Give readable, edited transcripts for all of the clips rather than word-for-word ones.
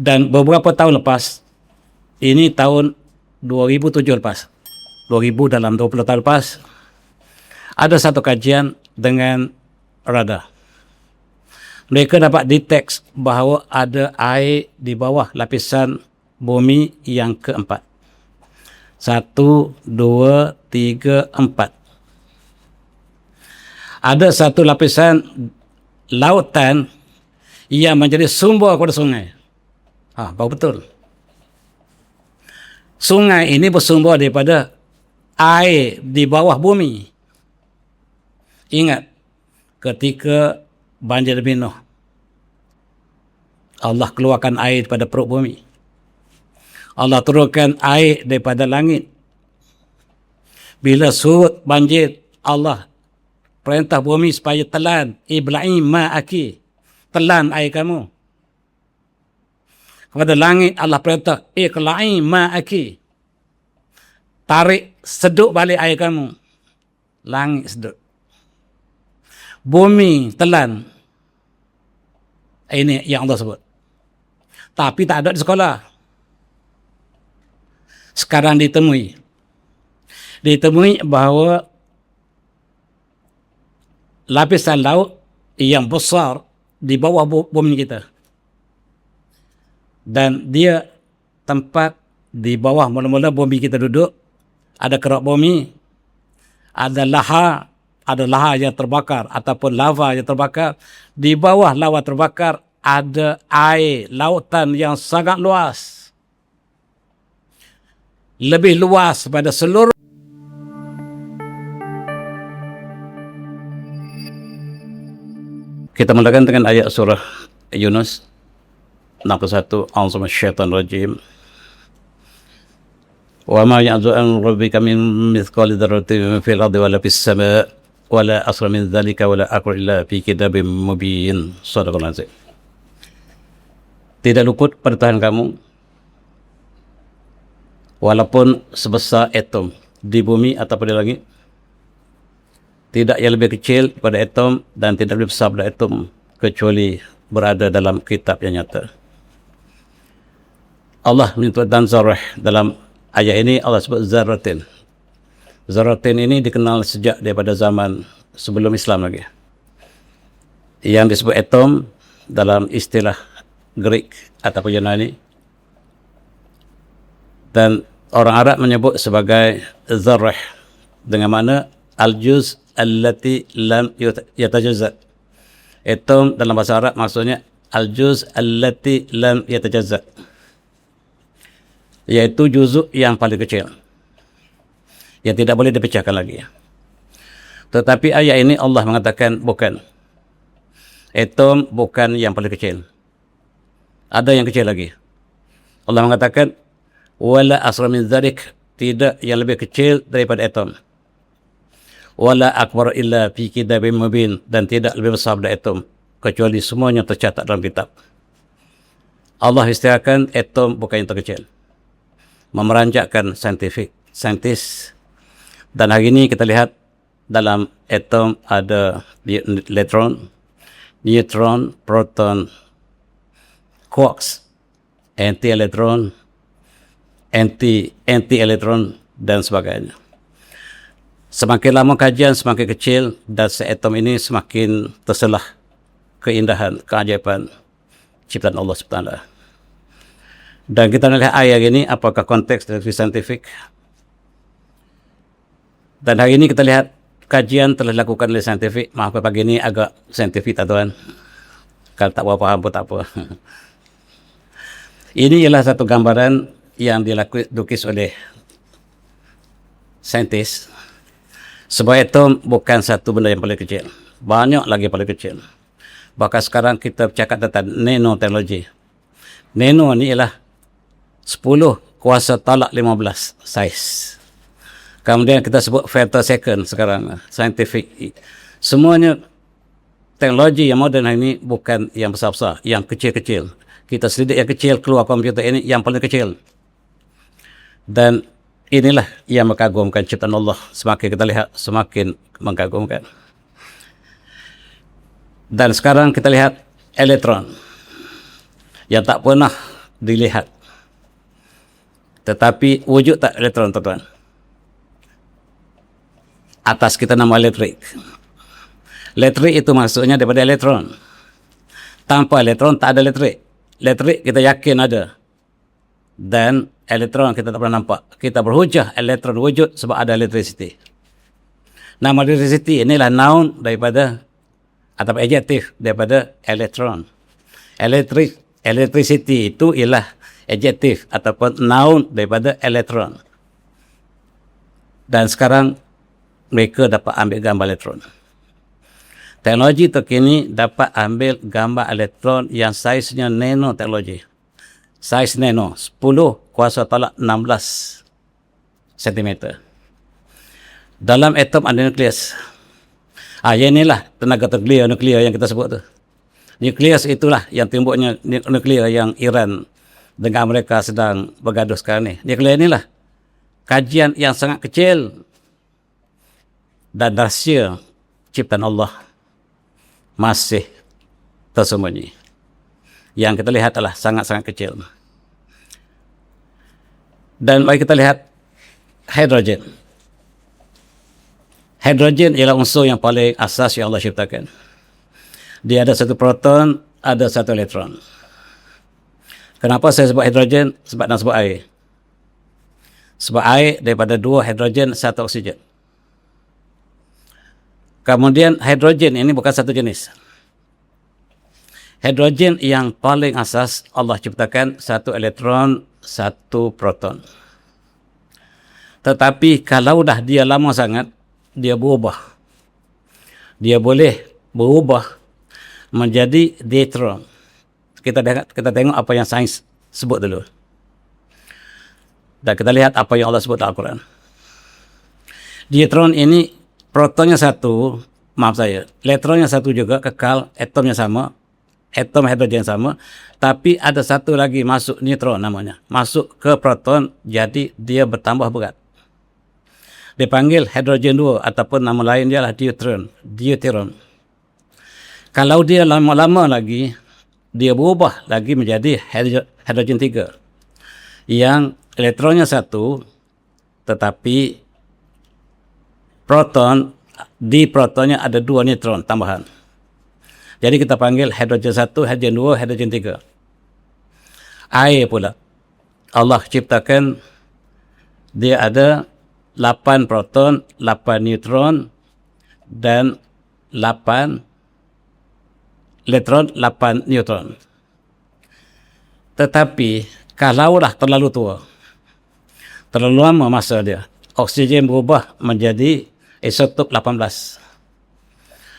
Dan beberapa tahun lepas, ini tahun 2007 lepas, 2000 dalam 20 tahun lepas, ada satu kajian dengan radar. Mereka dapat detect bahawa ada air di bawah lapisan bumi yang keempat. 1, 2, 3, 4. Ada satu lapisan lautan yang menjadi sumber kepada sungai. Baru betul. Sungai ini bersumber daripada air di bawah bumi. Ingat, ketika banjir Nuh, Allah keluarkan air daripada perut bumi. Allah turunkan air daripada langit. Bila surut banjir, Allah perintah bumi supaya telan, ibla'i ma'aki, telan air kamu. Kepada langit Allah perintah, iqla'i ma'aki, tarik, seduk balik air kamu. Langit seduk, bumi telan. Ini yang Allah sebut. Tapi tak ada di sekolah. Sekarang ditemui bahawa lapisan laut yang besar di bawah bumi kita, dan dia tempat di bawah mula-mula bumi kita duduk, ada kerak bumi, ada lahar yang terbakar ataupun lava yang terbakar. Di bawah lava terbakar ada air lautan yang sangat luas, lebih luas pada seluruh. Kita mulakan dengan ayat surah Yunus 61. A'udzu minasyaitonir rajim. Wa ma ya'zu'u an rabbika min mithqali dzarratin fil ardi wala fis sama' wala asghara min dzalika wala akbar illa fi kitabim mubin. Shadaqallahu azim. Tidak luput pada Tuhan kamu walaupun sebesar atom di bumi atau di langit, tidak yang lebih kecil pada atom dan tidak lebih besar pada atom kecuali berada dalam kitab yang nyata. Allah menyebutkan zarrah dalam ayat ini. Allah sebut zarratin. Zarratin ini dikenal sejak daripada zaman sebelum Islam lagi. Yang disebut atom dalam istilah Greek ataupun Yunani, dan orang Arab menyebut sebagai zarrah dengan makna al-juz allati lam yatajazza. Atom dalam bahasa Arab maksudnya al-juz allati lam yatajazza, iaitu juzuk yang paling kecil, yang tidak boleh dipecahkan lagi. Tetapi ayat ini Allah mengatakan bukan. Atom bukan yang paling kecil. Ada yang kecil lagi. Allah mengatakan wala asghara min dzalik, tidak yang lebih kecil daripada atom. Wala akbar illa fi kitabim mubin, dan tidak lebih besar daripada atom kecuali semuanya tercatat dalam kitab. Allah istiakan atom bukan yang terkecil, memeranjakkan saintis. Dan hari ini kita lihat dalam atom ada elektron, neutron, proton, quarks, anti-elektron, anti-elektron dan sebagainya. Semakin lama kajian semakin kecil, dan atom ini semakin terselah keindahan, keajaiban ciptaan Allah SWT. Dan kita lihat ayat ini apakah konteks dari saintifik. Dan hari ini kita lihat kajian telah dilakukan oleh saintifik. Maaf pagi ini agak saintifik tuan. Kalau tak faham pun tak apa. Ini ialah satu gambaran yang dilukis oleh saintis. Sebuah atom bukan satu benda yang paling kecil. Banyak lagi paling kecil. Bahkan sekarang kita bercakap tentang nanoteknologi. Nano ni ialah 10 kuasa talak 15 saiz. Kemudian kita sebut femtosecond sekarang. Scientific. Semuanya teknologi yang moden hari ini bukan yang besar-besar, yang kecil-kecil. Kita selidik yang kecil, keluar komputer ini yang paling kecil. Dan inilah yang mengagumkan ciptaan Allah. Semakin kita lihat, semakin mengagumkan. Dan sekarang kita lihat elektron yang tak pernah dilihat. Tetapi wujud tak elektron, tuan-tuan? Atas kita nama elektrik. Elektrik itu maksudnya daripada elektron. Tanpa elektron tak ada elektrik. Elektrik kita yakin ada. Dan elektron kita tak pernah nampak. Kita berhujah elektron wujud sebab ada elektrisiti. Nama elektrisiti inilah noun daripada atau adjektif daripada elektron. Electricity itu ialah adjektif ataupun noun daripada elektron. Dan sekarang mereka dapat ambil gambar elektron. Teknologi terkini dapat ambil gambar elektron yang saiznya nano teknologi. Saiz nano, 10 kuasa tolak 16 cm. Dalam atom ada nukleus. Yang inilah tenaga nuklear yang kita sebut tu. Nukleus itulah yang timbulnya nuklear yang Iran dengan Amerika sedang bergaduh sekarang ni. Nuklear inilah kajian yang sangat kecil dan rahsia ciptaan Allah masih tersembunyi. Yang kita lihat adalah sangat-sangat kecil. Dan mari kita lihat hidrogen. Hidrogen ialah unsur yang paling asas yang Allah ciptakan. Dia ada satu proton, ada satu elektron. Kenapa saya sebut hidrogen? Sebab nak sebut air. Sebab air daripada 2 hidrogen, 1 oksigen. Kemudian hidrogen ini bukan satu jenis. Hidrogen yang paling asas Allah ciptakan 1 elektron, 1 proton. Tetapi kalau dah dia lama sangat, dia berubah. Dia boleh berubah menjadi deuteron. Kita tengok apa yang sains sebut dulu. Dan kita lihat apa yang Allah sebut dalam Al-Quran. Deuteron ini protonnya 1, elektronnya 1 juga, kekal, atomnya sama, atom hidrogen sama, tapi ada satu lagi masuk neutron namanya. Masuk ke proton, jadi dia bertambah berat. Dipanggil hidrogen 2 ataupun nama lain dia adalah deuteron. Kalau dia lama-lama lagi, dia berubah lagi menjadi hidrogen 3. Yang elektronnya 1, tetapi di protonnya ada 2 neutron tambahan. Jadi kita panggil hidrogen 1, hidrogen 2, hidrogen 3. Air pula. Allah ciptakan dia ada 8 proton, 8 neutron dan 8 elektron, 8 neutron. Tetapi kalau dah terlalu tua, terlalu lama masa dia, oksigen berubah menjadi isotop 18.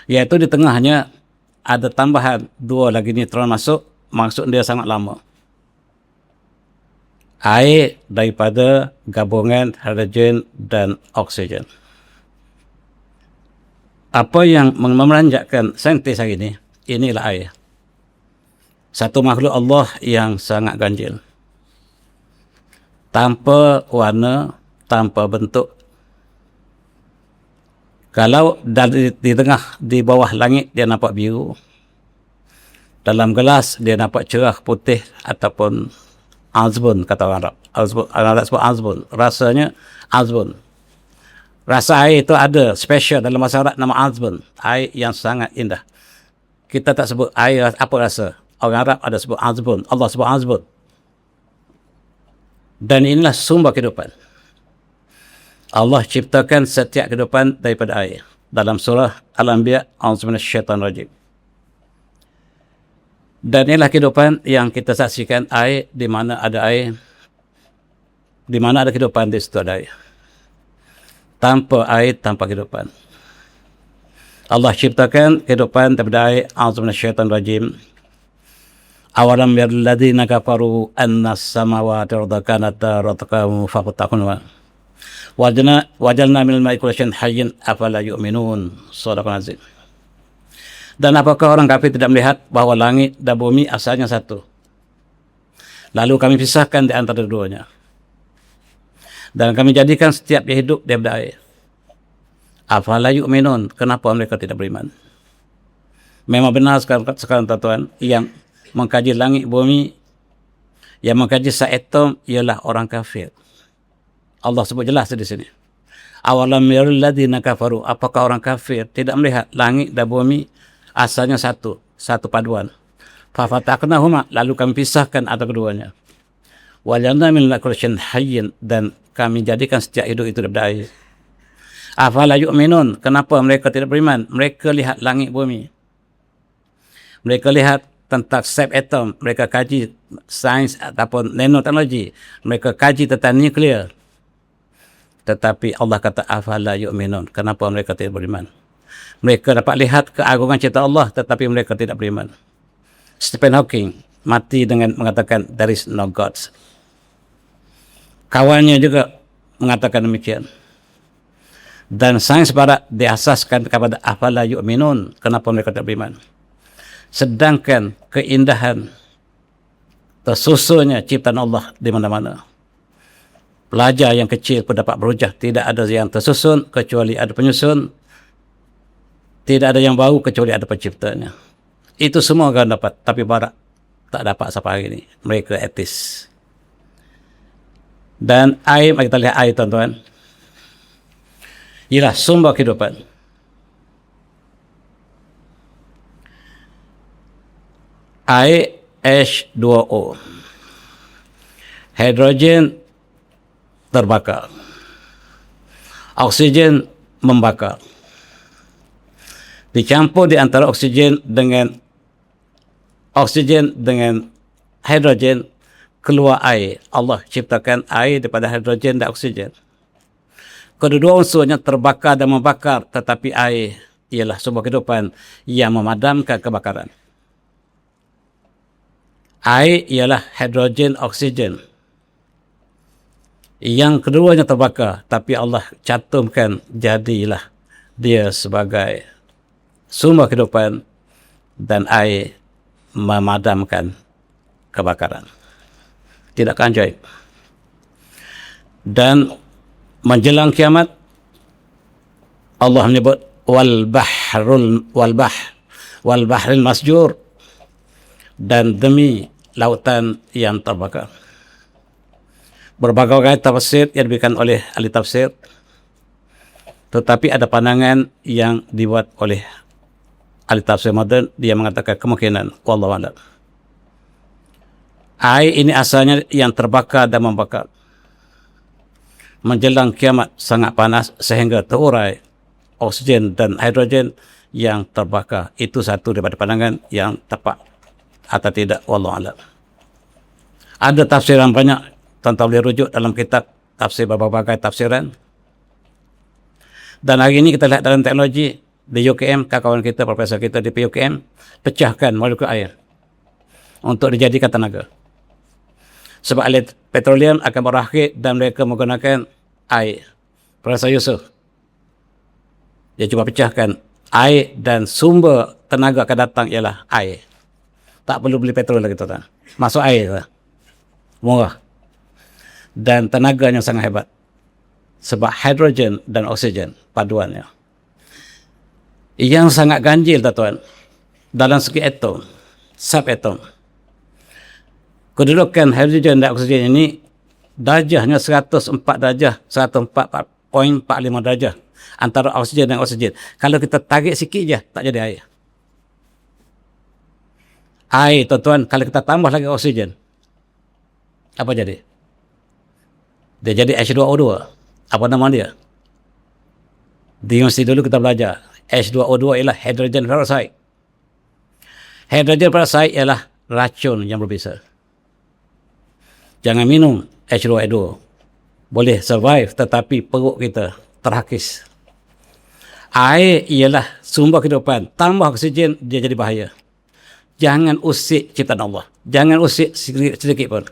Iaitu di tengahnya ada tambahan 2 lagi neutron masuk dia sangat lama. Air daripada gabungan hidrogen dan oksigen. Apa yang memanjakan saintis hari ini, inilah air. Satu makhluk Allah yang sangat ganjil. Tanpa warna, tanpa bentuk. Kalau di tengah, di bawah langit dia nampak biru. Dalam gelas dia nampak cerah putih ataupun azbun, kata orang Arab. Arab sebut azbun. Rasanya azbun. Rasa air itu ada special dalam bahasa Arab, nama azbun. Air yang sangat indah. Kita tak sebut air apa rasa. Orang Arab ada sebut azbun. Allah sebut azbun. Dan inilah sumber kehidupan. Allah ciptakan setiap kehidupan daripada air. Dalam surah Al-Anbiya, A'udzu minasyaitonir rajim. Dan inilah kehidupan yang kita saksikan, air, di mana ada air, di mana ada kehidupan, di situ ada air. Tanpa air, tanpa kehidupan. Allah ciptakan kehidupan daripada air. A'udzu minasyaitonir rajim. Awalam yaril ladzina kafaru annas samawati wal arda kanata ratqan fafataqnahuma. Wajalna minal ma'i kulli syai'in hayyin afala yu'minun. Shadaqal azim. Dan apakah orang kafir tidak melihat bahawa langit dan bumi asalnya satu? Lalu kami pisahkan di antara keduanya. Dan kami jadikan setiap yang hidup daripada air. Afala yu'minun. Kenapa mereka tidak beriman? Memang benar sekarang tuan-tuan, yang mengkaji langit bumi, Yang mengkaji satu atom ialah orang kafir. Allah sebut jelas di sini. Awalam yarul ladzina kafaru, apakah orang kafir tidak melihat langit dan bumi asalnya satu paduan. Fa fataqnahuma, lalu kami pisahkan antara keduanya. Wajanna min kulli syai'in hayyin, dan kami jadikan setiap hidup itu daripada air. Afala yu'minun, kenapa mereka tidak beriman? Mereka lihat langit bumi. Mereka lihat tentang shape atom, mereka kaji sains ataupun nanoteknologi, mereka kaji tentang nuklear. Tetapi Allah kata afala yu'minun, kenapa mereka tidak beriman? Mereka dapat lihat keagungan cipta Allah, tetapi mereka tidak beriman. Stephen Hawking mati dengan mengatakan there is no God. Kawannya juga mengatakan demikian. Dan sains barat diasaskan kepada afala yu'minun, kenapa mereka tidak beriman? Sedangkan keindahan tersusunnya ciptaan Allah di mana-mana. Pelajar yang kecil pun dapat berhujah, tidak ada yang tersusun kecuali ada penyusun, tidak ada yang bau kecuali ada penciptanya. Itu semua akan dapat, tapi barat tak dapat sampai hari ini. Mereka etis. Dan air, mari kita lihat air tuan-tuan, ialah sumber kehidupan. Air H2O, hidrogen terbakar, oksigen membakar, dicampur di antara oksigen dengan hidrogen, keluar air. Allah ciptakan air daripada hidrogen dan oksigen. Kedua-dua unsurnya terbakar dan membakar, tetapi air ialah sumber kehidupan yang memadamkan kebakaran. Air ialah hidrogen, oksigen. Yang keduanya terbakar, tapi Allah cantumkan jadilah dia sebagai sumber kehidupan, dan air memadamkan kebakaran. Tidakkah ajaib? Dan menjelang kiamat, Allah menyebut wal bahril masjur, dan demi lautan yang terbakar. Berbagai tafsir yang diberikan oleh ahli tafsir, tetapi ada pandangan yang dibuat oleh ahli tafsir moden, dia mengatakan kemungkinan wallahu a'lam. Air ini asalnya yang terbakar dan membakar. Menjelang kiamat sangat panas sehingga terurai oksigen dan hidrogen yang terbakar. Itu satu daripada pandangan yang tepat atau tidak, wallahu a'lam. Ada tafsiran banyak, tuan-tuan boleh rujuk dalam kitab tafsir berbagai tafsiran. Dan hari ini kita lihat dalam teknologi di UKM, kawan kita, profesor kita di PUKM, pecahkan molekul air untuk dijadikan tenaga. Sebab ahli petroleum akan berakhir dan mereka menggunakan air. Profesor Yusuf, dia cuba pecahkan air dan sumber tenaga akan datang ialah air. Tak perlu beli petrol lagi, tuan-tuan. Masuk air lah. Murah. Dan tenaganya sangat hebat. Sebab hidrogen dan oksigen paduannya. Yang sangat ganjil, tuan-tuan, dalam segi atom, subatom. Kedudukan hidrogen dan oksigen ini darjahnya 104 darjah, 104.45 darjah antara oksigen dan oksigen. Kalau kita tarik sikit je, tak jadi air. Air, tuan-tuan, kalau kita tambah lagi oksigen, apa jadi? Dia jadi H2O2. Apa nama dia? Di universiti dulu kita belajar. H2O2 ialah hydrogen peroxide. Hydrogen peroxide ialah racun yang berbisa. Jangan minum H2O2. Boleh survive, tetapi perut kita terhakis. Air ialah sumber kehidupan. Tambah oksigen, dia jadi bahaya. Jangan usik ciptaan Allah. Jangan usik sedikit pun.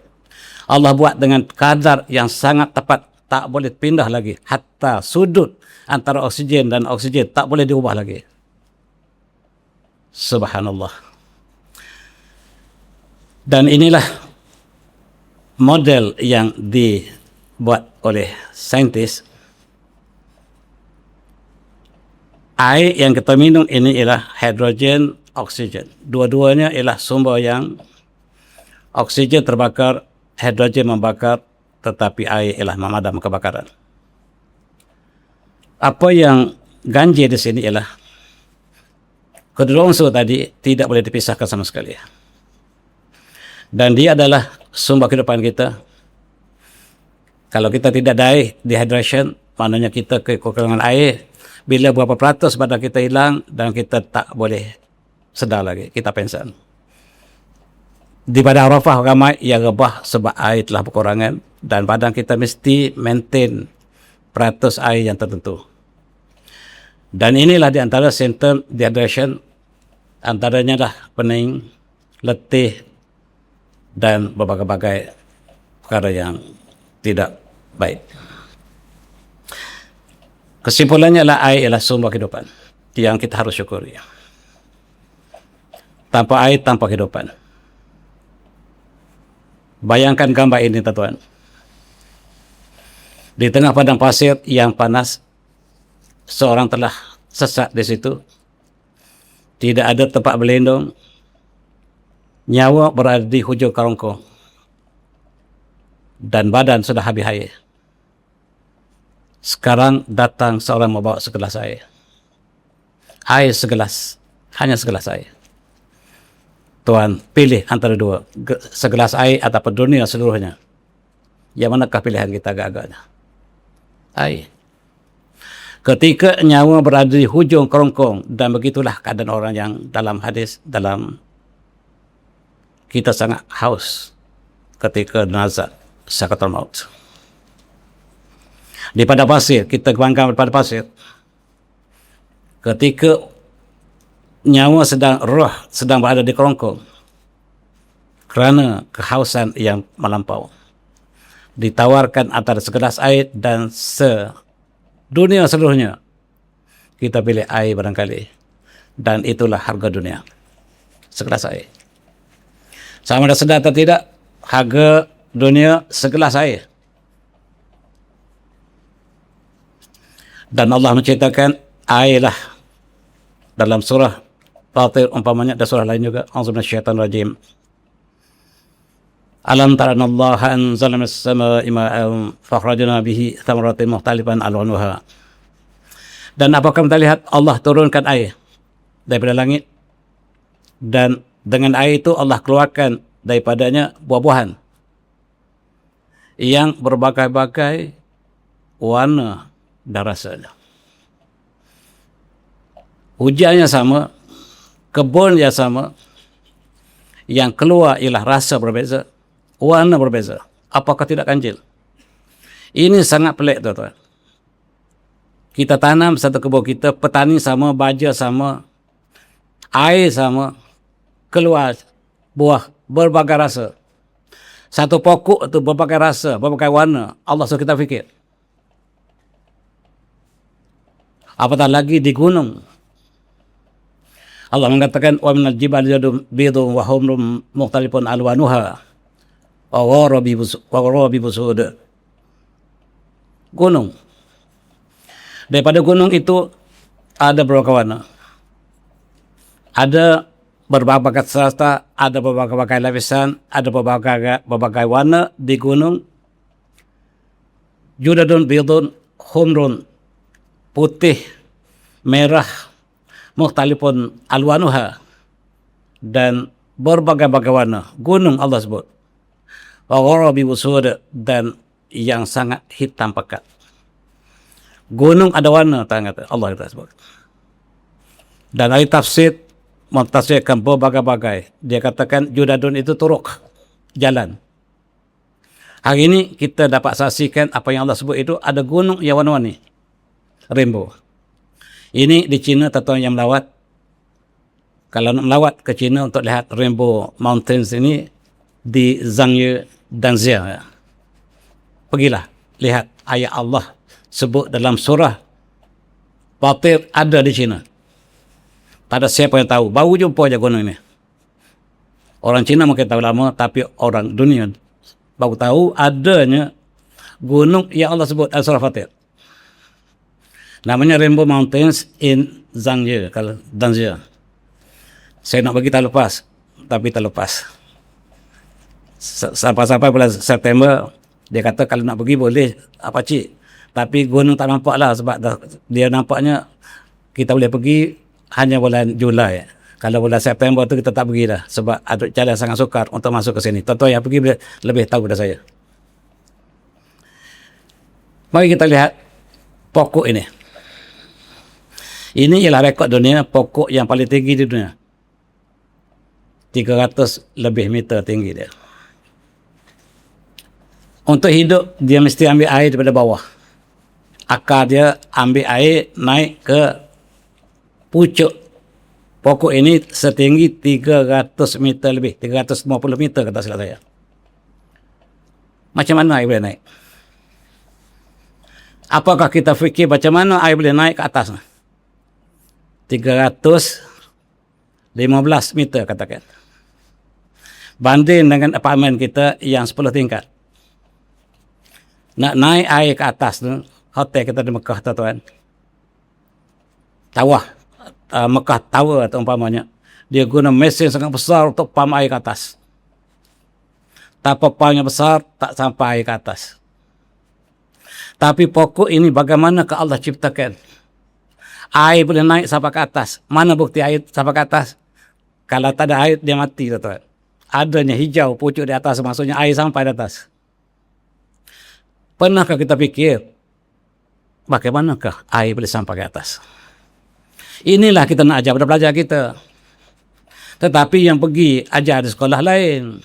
Allah buat dengan kadar yang sangat tepat. Tak boleh pindah lagi. Hatta sudut antara oksigen dan oksigen tak boleh diubah lagi. Subhanallah. Dan inilah model yang dibuat oleh saintis. Air yang kita minum ini ialah hidrogen, oksigen. Dua-duanya ialah sumber yang oksigen terbakar hidrogen membakar, tetapi air ialah memadam kebakaran. Apa yang ganjil di sini ialah kedua unsur tadi tidak boleh dipisahkan sama sekali. Dan dia adalah sumber kehidupan kita. Kalau kita tidak ada air, dehydration, maknanya kita kekurangan air. Bila berapa peratus badan kita hilang dan kita tak boleh sedar lagi, kita pingsan. Di pada Arafah ramai yang rebah sebab air telah berkurangan dan badan kita mesti maintain peratus air yang tertentu. Dan inilah di antara simptom dehydration, antaranya dah pening, letih dan berbagai-bagai perkara yang tidak baik. Kesimpulannya adalah air ialah sumber kehidupan yang kita harus syukuri. Tanpa air, tanpa kehidupan. Bayangkan gambar ini, tuan-tuan. Di tengah padang pasir yang panas, seorang telah sesat di situ. Tidak ada tempat berlindung. Nyawa berada di hujung kerongkong. Dan badan sudah habis air. Sekarang datang seorang membawa segelas air. Air segelas. Hanya segelas air. Tuan, pilih antara dua. Segelas air ataupun dunia seluruhnya. Yang manakah pilihan kita agak-agaknya? Air. Ketika nyawa berada di hujung kerongkong, dan begitulah keadaan orang yang dalam hadis, dalam kita sangat haus ketika nazak sakaratul maut. Di padang pasir, kita bangga pada pasir. Ketika nyawa roh sedang berada di kerongkong, kerana kehausan yang melampau, ditawarkan antara segelas air dan dunia seluruhnya. Kita pilih air barangkali. Dan itulah harga dunia. Segelas air. Sama ada sedar atau tidak, harga dunia segelas air. Dan Allah menceritakan airlah dalam surah Fatir umpamanya, ada surah lain juga, A'udzu minasyaitonir rajim. Alam tarana Allah anzala minas samaa'i ma'an fakhrajna bihi thamaratin mukhtalifan alwanuha. Dan apakah kita lihat Allah turunkan air daripada langit, dan dengan air itu Allah keluarkan daripadanya buah-buahan yang berbagai-bagai warna dan rasanya. Hujannya sama, kebunnya sama, yang keluar ialah rasa berbeza, warna berbeza. Apakah tidak ganjil? Ini sangat pelik, tuan-tuan. Kita tanam satu kebun kita, petani sama, baja sama, air sama, keluar buah berbagai rasa. Satu pokok itu berbagai rasa, berbagai warna. Allah suruh kita fikir. Apatah lagi di gunung. Allah mengatakan, wa minal jibali jadum bidun wa humrum mukhtalifun alwanuha wa gharabi busud. Gunung. Daripada gunung itu ada beberapa warna. Ada berbagai serata, ada berbagai lapisan, ada berbagai warna di gunung. Judadun bidun humrun, putih, merah, mukhtalifun alwanuha, dan berbagai-bagai warna. Gunung Allah sebut. Wa gharabi busud, dan yang sangat hitam pekat. Gunung ada warna, Allah kita sebut. Dan ahli tafsir mentafsirkan berbagai-bagai. Dia katakan judadun itu turuk, jalan. Hari ini kita dapat saksikan apa yang Allah sebut itu, ada gunung yang warna-warni, rainbow. Ini di China, tuan-tuan yang melawat, kalau nak melawat ke China untuk lihat rainbow mountains ini di Zhangye dan Zia, pergilah lihat ayat Allah sebut dalam surah Fatir ada di China. Tak ada siapa yang tahu. Baru jumpa je gunung ini. Orang Cina mungkin tahu lama, tapi orang dunia baru tahu adanya gunung yang Allah sebut dalam surah Fatir. Namanya Rainbow Mountains in Zhangye, kalau Danjia. Saya nak bagi tak lepas, tapi tak lepas. Sampai-sampai bulan September, dia kata kalau nak pergi boleh apa cik, tapi gunung tak nampak lah sebab dia nampaknya kita boleh pergi hanya bulan Julai. Kalau bulan September tu kita tak pergi dah sebab ada jalan sangat sukar untuk masuk ke sini. Tuan-tuan yang pergi lebih tahu daripada saya. Mari kita lihat pokok ini. Ini ialah rekod dunia, pokok yang paling tinggi di dunia. 300 lebih meter tinggi dia. Untuk hidup, dia mesti ambil air daripada bawah. Akar dia ambil air, naik ke pucuk pokok ini setinggi 300 meter lebih. 350 meter kata silap saya. Macam mana air boleh naik? Apakah kita fikir macam mana air boleh naik ke atas? 315 meter katakan. Banding dengan apartmen kita yang 10 tingkat. Nak naik air ke atas tu, hotel kita di Mekah tuan-tuan. Tawah, Mekah Tower atau umpamanya. Dia guna mesin sangat besar untuk pam air ke atas. Tanpa pamnya besar, tak sampai air ke atas. Tapi pokok ini bagaimanakah Allah ciptakan? Air boleh naik sampai ke atas. Mana bukti air sampai ke atas? Kalau tak ada air, dia mati, tuan-tuan. Adanya hijau pucuk di atas, maksudnya air sampai di atas. Pernahkah kita fikir, bagaimanakah air boleh sampai ke atas? Inilah kita nak ajar pada pelajar kita. Tetapi yang pergi ajar di sekolah lain.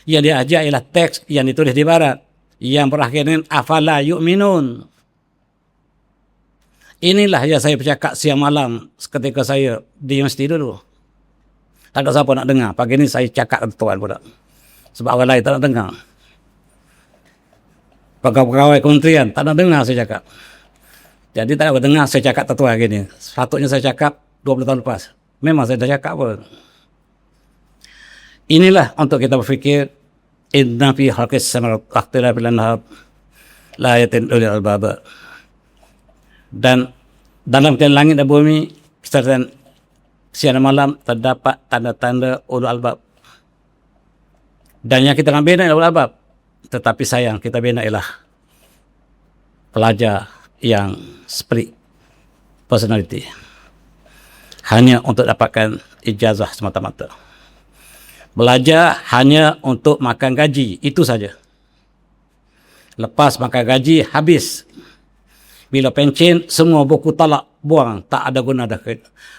Yang dia ajar ialah teks yang ditulis di barat. Yang berakhir dengan afala yu'minun. Inilah yang saya bercakap siang malam ketika saya di universiti dulu. Tak ada siapa nak dengar. Pagi ni saya cakap ke tuan pula. Sebab orang lain tak nak dengar. Pegawai kementerian tak nak dengar saya cakap. Jadi tak nak dengar saya cakap tuan hari ni. Sepatutnya saya cakap 20 tahun lepas. Memang saya dah cakap pun. Inilah untuk kita berfikir. Inna fi khalqis samawati wal ardi la ayatin ulil albab. Dan dalam langit dan bumi serta siang dan malam terdapat tanda-tanda ulul albab. Dan yang kita nak bina ulul albab. Tetapi sayang kita bina ialah pelajar yang split personality. Hanya untuk dapatkan ijazah semata-mata. Belajar hanya untuk makan gaji, itu saja. Lepas makan gaji, habis. Bila pencen, semua buku talak, buang, tak ada guna dah.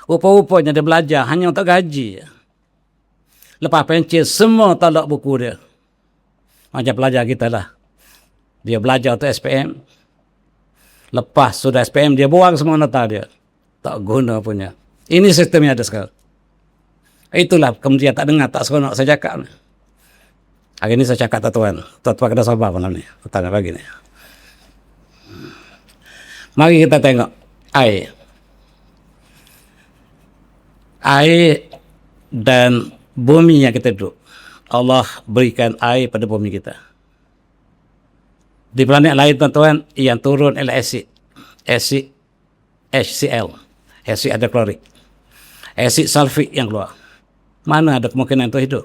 Rupa-rupanya dia belajar hanya untuk gaji. Lepas pencen, semua talak buku dia. Macam pelajar kita lah. Dia belajar untuk SPM. Lepas sudah SPM, dia buang semua nota dia. Tak guna punya. Ini sistem yang ada sekarang. Itulah kemudian tak dengar, tak seronok saya cakap. Hari ni saya cakap tuan-tuan. Tuan-tuan kena sabar malam ni. Petang pagi ni. Mari kita tengok air. Air dan bumi yang kita duduk. Allah berikan air pada bumi kita. Di planet lain tuan-tuan, yang turun ialah asid. Asid HCl. Asid ada klorik. Asid sulfik yang keluar. Mana ada kemungkinan untuk hidup?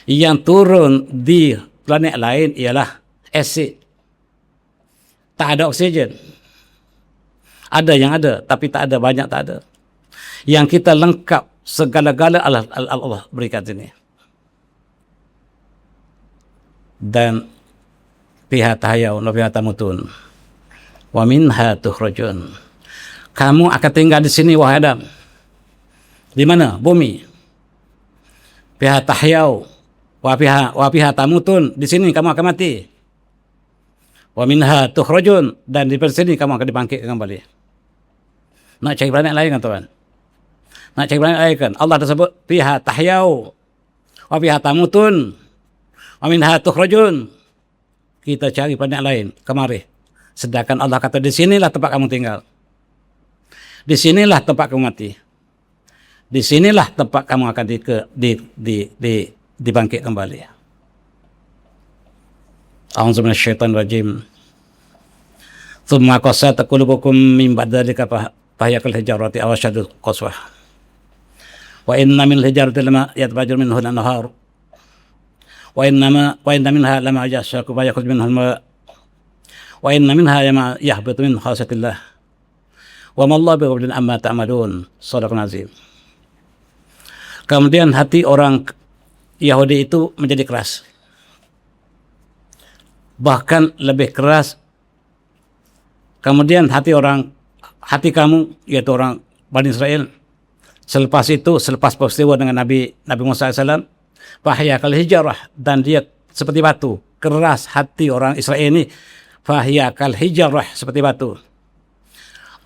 Yang turun di planet lain ialah asid. Tak ada oksigen. Ada yang ada, tapi tak ada, banyak tak ada. Yang kita lengkap segala-gala Allah berikan sini. Dan fiha tahyau wa fiha tamutun wa minha tukhrajun. Kamu akan tinggal di sini wahai Adam. Di mana? Bumi. Fiha tahyau wa fiha tamutun. Di sini kamu akan mati. Wa minha tukhrajun. Dan di sini kamu akan dibangkitkan kembali. Nak cari planet lain kan tuan? Nak cari planet lain kan? Allah dah sebut fiha tahyau wa fiha tamutun wa minha tukhrajun. Kita cari planet lain kemari. Sedangkan Allah kata di sinilah tempat kamu tinggal. Di sinilah tempat kamu mati. Di sinilah tempat kamu akan dibangkit kembali. A'udzu minasyaitonir rajim. Tsumma qasat qulubukum min ba'dalika fahiya kal hijarati aw ashaddu qaswah. Wa inna min al-hijarati lama yatfajjaru minhu al-anhar wa inna minha lama yashaqqu fa yakhruju minha al-ma' wa inna minha lama yahbitu min khasyatillah wa ma Allahu bighafilin amma ta'malun. Shadaqal azim. Kemudian hati orang Yahudi itu menjadi keras. Bahkan lebih keras. Kemudian hati kamu, yaitu orang Bani Israel, selepas peristiwa dengan Nabi Musa AS, fahya kal hijarah, dan dia seperti batu. Keras hati orang Israel ini, fahya kal hijarah, seperti batu.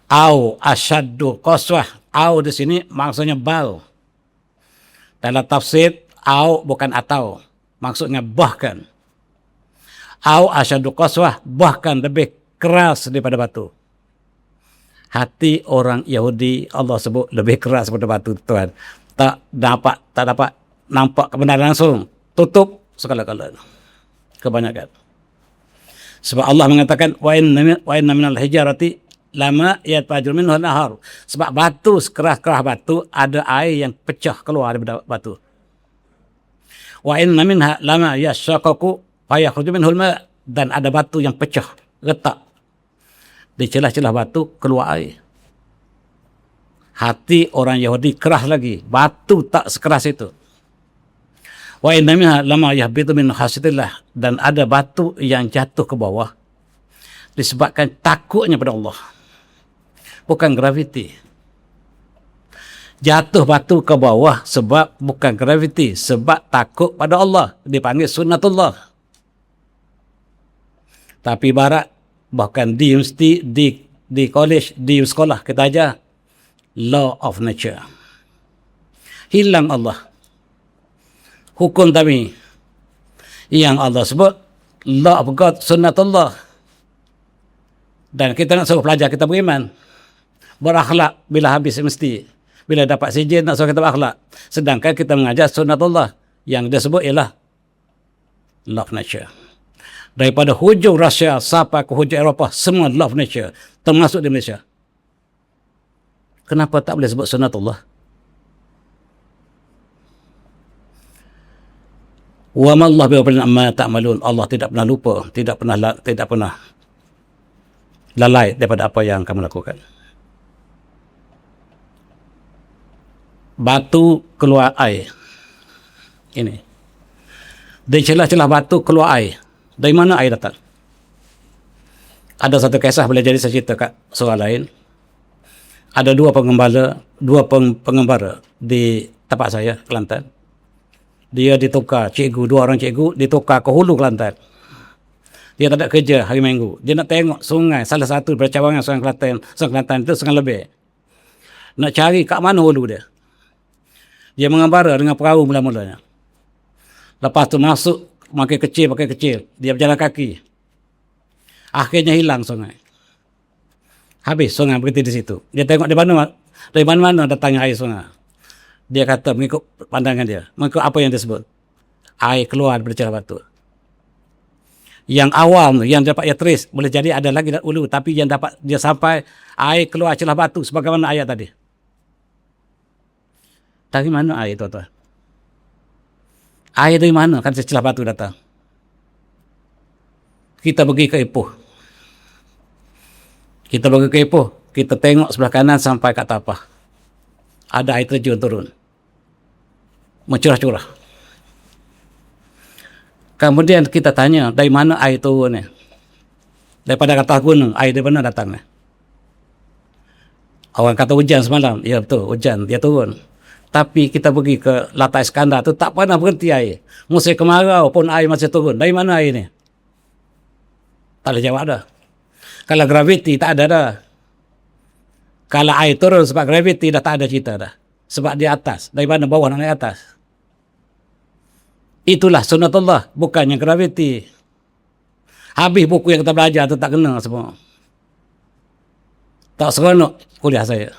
Au asyaddu qaswah. Au di sini maksudnya bal. Dalam tafsir, au bukan atau, maksudnya bahkan. Au asyaddu qaswah, bahkan lebih keras daripada batu. Hati orang Yahudi Allah sebut lebih keras daripada batu, tuan. Tak dapat nampak kebenaran langsung. Tutup segala-galanya. Kebanyakan. Sebab Allah mengatakan wa inna minal hijarati lama yatfajur minhu an-nahar. Sebab batu, sekeras-keras batu, ada air yang pecah keluar daripada batu. Wa inna minha lama yashaqqu fa yakhruju minhu al-ma', dan ada batu yang pecah, retak. Di celah-celah batu keluar air. Hati orang Yahudi keras lagi. Batu tak sekeras itu. Wa inna minha lama yahbitu min khasyatillah, dan ada batu yang jatuh ke bawah disebabkan takutnya pada Allah. Bukan graviti. Jatuh batu ke bawah sebab bukan graviti, sebab takut pada Allah. Dipanggil sunnatullah. Tapi barat, bahkan di universiti, di college, di sekolah, kita ajar law of nature. Hilang Allah. Hukum kami yang Allah sebut law of God, sunnatullah. Dan kita nak suruh pelajar kita beriman, berakhlak bila habis mesti. Bila dapat sijil nak suruh kita berakhlak. Sedangkan kita mengajar sunnatullah, yang dia sebut ialah law of nature. Daripada hujung Rusia sampai ke hujung Eropah, semua law of nature, termasuk di Malaysia. Kenapa tak boleh sebut sunnatullah? Wa ma Allah bighafilin amma ta'malun. Allah tidak pernah lupa, tidak pernah lalai daripada apa yang kamu lakukan. Batu keluar air. Ini. Di celah-celah batu keluar air. Dari mana air datang? Ada satu kisah boleh jadi saya cerita kat soal lain. Ada dua pengembara di tempat saya, Kelantan. Dia ditukar, dua orang cikgu ditukar ke hulu Kelantan. Dia tak ada kerja hari Minggu. Dia nak tengok sungai, salah satu daripada cawangan sungai Kelantan itu sungai Lebih. Nak cari kat mana hulu dia. Dia mengembara dengan perahu mula-mulanya. Lepas tu masuk, makin kecil. Dia berjalan kaki. Akhirnya hilang sungai. Habis sungai berhenti di situ. Dia tengok dari mana datangnya air sungai. Dia kata mengikut pandangan dia. Mengikut apa yang dia sebut. Air keluar dari celah batu. Yang awam, yang dapat ia trace, boleh jadi ada lagi ulu. Tapi yang dapat dia sampai air keluar celah batu. Sebagaimana ayat tadi. Dari mana air, tuan-tuan? Air dari mana? Kan celah batu datang. Kita pergi ke Ipoh. Kita tengok sebelah kanan sampai kat tapah. Ada air terjun turun. Mencurah-curah. Kemudian kita tanya, dari mana air turun ni? Daripada atas gunung, air dari mana datang ni? Orang kata hujan semalam. Ya betul, hujan, dia turun. Tapi kita pergi ke Latai Iskandar tu tak pernah berhenti air. Musim kemarau pun air masih turun. Dari mana air ni? Tak boleh jawab dah. Kalau graviti tak ada dah. Kalau air turun sebab graviti dah tak ada cerita dah. Sebab di atas. Dari mana bawah nak naik atas. Itulah sunnatullah. Bukannya graviti. Habis buku yang kita belajar tu tak kena semua. Tak seronok kuliah saya.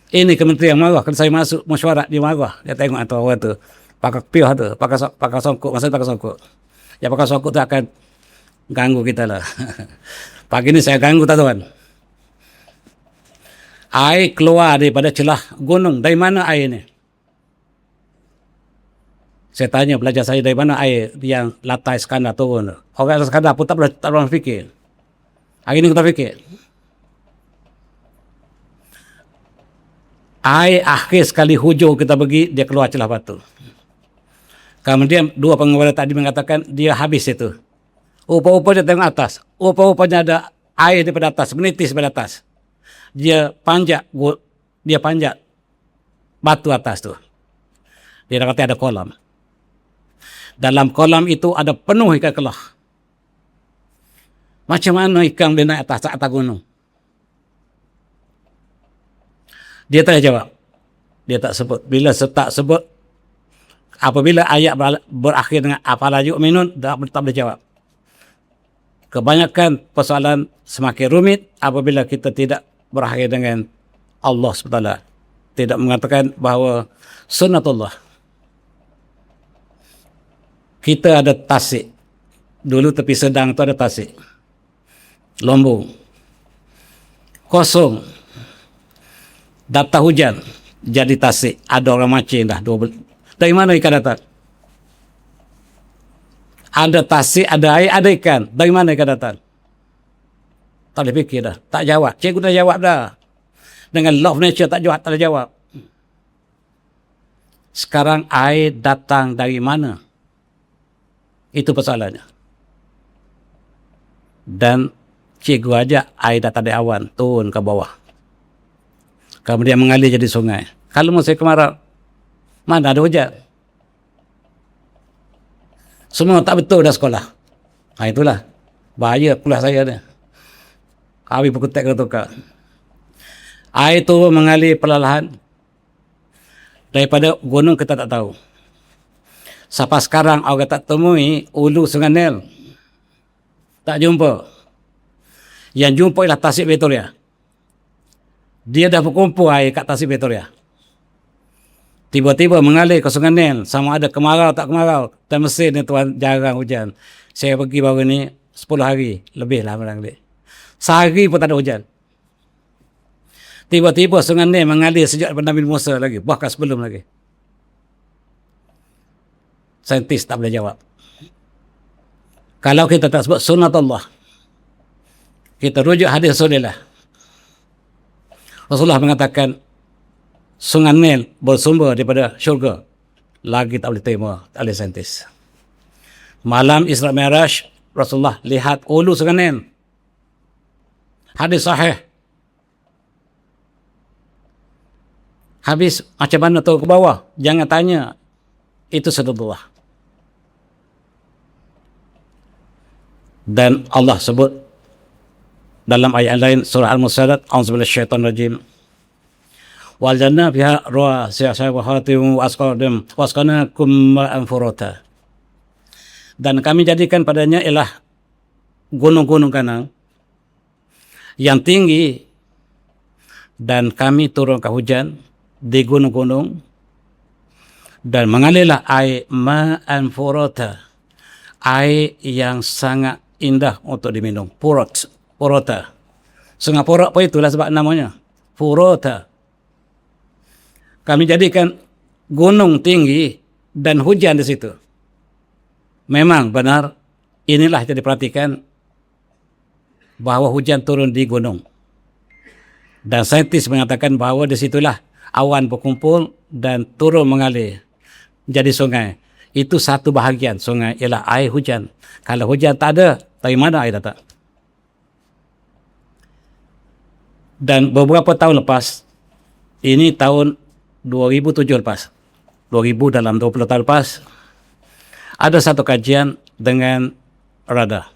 Ini kementerian marah. Kalau saya masuk mesyuarat, dia marah. Dia tengok atau orang tu. Pakai piah tu. Pakai songkok. Maksudnya pakai songkok. Yang pakai songkok tu akan ganggu kita lah. Pagi ni saya ganggu tak tuan. Air keluar daripada celah gunung. Dari mana air ni? Saya tanya pelajar saya, dari mana air yang lantai Skandar turun? Orang Skandar pun tak pernah fikir. Hari ini kita fikir. Air akhir sekali hujung kita pergi, dia keluar celah batu. Kemudian dua pengawal tadi mengatakan dia habis itu. Rupa-rupanya tengok atas. Rupa-rupanya ada air daripada atas, menitis daripada atas. Dia panjat batu atas tu. Dia kata ada kolam. Dalam kolam itu ada penuh ikan kelah. Macam mana ikan dia naik atas gunung? Dia tak jawab. Dia tak sebut. Bila tak sebut, apabila ayat berakhir dengan afala yu'minun, tak boleh jawab. Kebanyakan persoalan semakin rumit apabila kita tidak berakhir dengan Allah SWT. Tidak mengatakan bahawa sunnatullah. Kita ada tasik. Dulu tepi Sedang tu ada tasik. Lombong. Kosong. Datang hujan. Jadi tasik. Ada orang mancing dah. Dari mana ikan datang? Ada tasik, ada air, ada ikan. Dari mana ikan datang? Tak boleh fikir dah. Tak jawab. Cikgu dah jawab dah. Dengan law of nature tak boleh jawab. Sekarang air datang dari mana? Itu persoalannya. Dan cikgu ajak air datang dari awan, turun ke bawah. Kemudian mengalir jadi sungai. Kalau musim kemarau, mana ada hujan? Semua tak betul dah sekolah. Itulah bahaya kelas saya ni. Kami berkutik ke tukar. Air turun mengalir perlahan. Daripada gunung kita tak tahu. Sampai sekarang orang tak temui ulu Sungai Nil. Tak jumpa. Yang jumpa ialah Tasik Victoria. Dia dah berkumpul air kat Tasik Victoria. Tiba-tiba mengalir ke Sungai Nil. Sama ada kemarau tak kemarau. Dan Mesir ni tuan jarang hujan. Saya pergi baru ni 10 hari. Lebih lah barangkali. Sehari pun tak ada hujan. Tiba-tiba Sungai Nil mengalir sejak daripada Nabi Musa lagi. Bahkan sebelum lagi. Saintis tak boleh jawab. Kalau kita tak sebut sunnatullah, kita rujuk hadis Rasulullah. Rasulullah mengatakan Sungai Nil bersumber daripada syurga. Lagi tak boleh terima oleh saintis. Malam Isra Mi'raj, Rasulullah lihat ulu Sungai Nil. Hadis sahih. Habis macam mana turun ke bawah? Jangan tanya. Itu sunnatullah. Dan Allah sebut dalam ayat lain surah Al-Musadat, a'udzubillahi minasyaitonir rajim. Wal jannah fiha rawasiya wa asqadim wasqanakum ma'an furata. Dan kami jadikan padanya ialah gunung-gunung kanang yang tinggi, dan kami turunkan hujan di gunung-gunung dan mengalirlah air ma'an furata, air yang sangat indah untuk diminum. Furata. Sungai Furat pun itulah sebab namanya. Furata. Kami jadikan gunung tinggi dan hujan di situ. Memang benar, inilah yang diperhatikan bahawa hujan turun di gunung. Dan saintis mengatakan bahawa di situlah awan berkumpul dan turun mengalir jadi sungai. Itu satu bahagian sungai ialah air hujan. Kalau hujan tak ada, dari mana air datang? Dan beberapa tahun lepas, ini tahun 2007 lepas, 2000 dalam 20 tahun lepas, ada satu kajian dengan radar.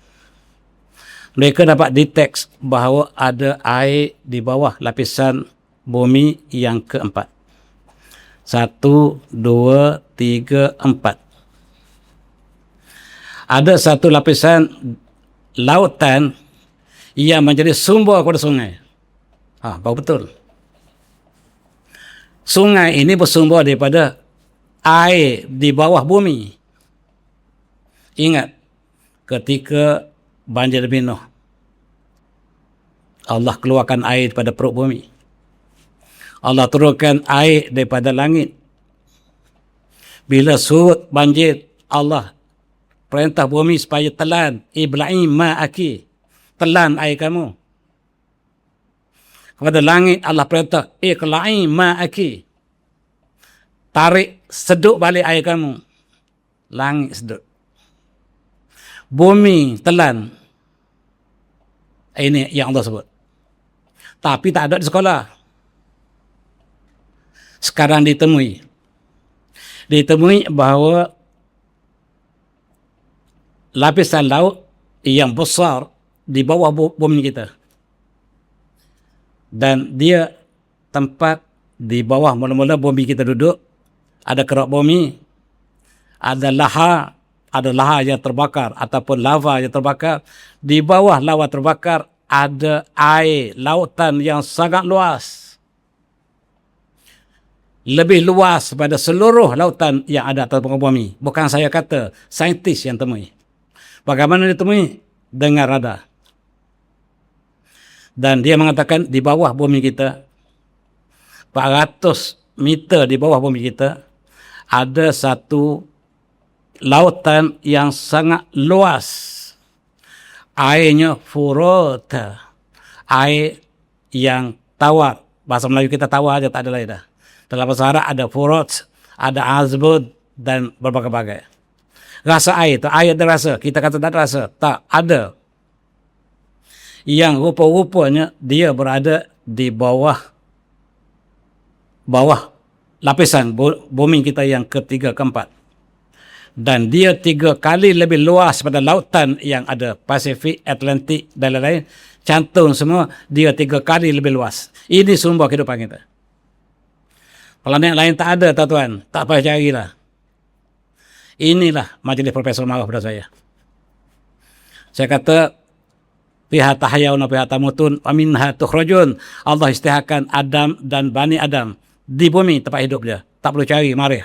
Mereka dapat detect bahawa ada air di bawah lapisan bumi yang keempat. 1, 2, 3, 4. Ada satu lapisan lautan yang menjadi sumber kepada sungai. Baru betul. Sungai ini bersumber daripada air di bawah bumi. Ingat, ketika banjir Nabi Nuh, Allah keluarkan air daripada perut bumi. Allah turunkan air daripada langit. Bila surut banjir, Allah perintah bumi supaya telan. Ibla'i ma'aki. Telan air kamu. Kepada langit, Allah perintah. Iqla'i ma'aki. Tarik, seduk balik air kamu. Langit seduk. Bumi telan. Ini yang Allah sebut. Tapi tak ada di sekolah. Sekarang ditemui bahawa lapisan laut yang besar di bawah bumi kita. Dan dia tempat di bawah mula-mula bumi kita duduk, ada kerak bumi, ada lahar yang terbakar ataupun lava yang terbakar. Di bawah lava terbakar ada air lautan yang sangat luas. Lebih luas pada seluruh lautan yang ada atas muka bumi. Bukan saya kata, saintis yang temui. Bagaimana dia temui? Dengan radar. Dan dia mengatakan di bawah bumi kita, 400 meter di bawah bumi kita, ada satu lautan yang sangat luas. Airnya furut. Air yang tawar. Bahasa Melayu kita tawar aja, tak ada lain dah. Dalam bahasa Arab ada furut, ada azbud dan berbagai-bagai. Rasa air tu, air ada rasa. Kita kata tak ada rasa. Tak, ada. Yang rupa-rupanya dia berada di bawah lapisan bumi kita yang ketiga, keempat. Dan dia 3 kali lebih luas pada lautan yang ada. Pasifik, Atlantik dan lain-lain. Cantum semua, dia 3 kali lebih luas. Ini sumber kehidupan kita. Planet lain tak ada, tuan-tuan. Tak payah carilah. Inilah majlis Profesor marah pada saya. Saya kata, pihak tahayawna pihak tamutun, aminha tukhrajun. Allah istihakan Adam dan Bani Adam di bumi tempat hidup dia. Tak perlu cari, marih.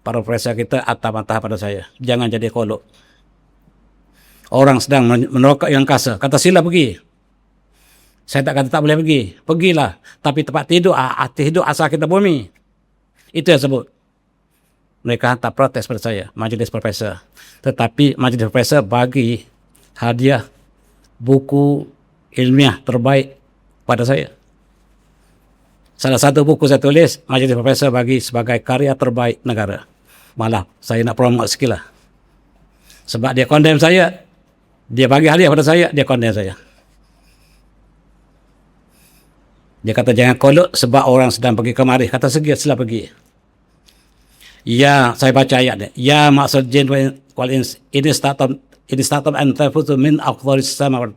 Para profesor kita atah-atah pada saya. Jangan jadi kolok. Orang sedang meneroka yang angkasa. Kata sila pergi. Saya tak kata tak boleh pergi. Pergilah. Tapi tempat tidur asal kita bumi. Itu yang sebut. Mereka hantar protes pada saya. Majlis profesor. Tetapi majlis profesor bagi hadiah buku ilmiah terbaik pada saya. Salah satu buku saya tulis, majlis profesor bagi sebagai karya terbaik negara. Malah saya nak promote sikit lah. Sebab dia condemn saya, dia bagi hadiah pada saya, dia condemn saya. Dia kata jangan kolot sebab orang sedang pergi kemari. Kata sila pergi. Ya, saya baca ayat dia. Ya maksud jin wal ins ini statum an tanfuzu min aqdaris samawat.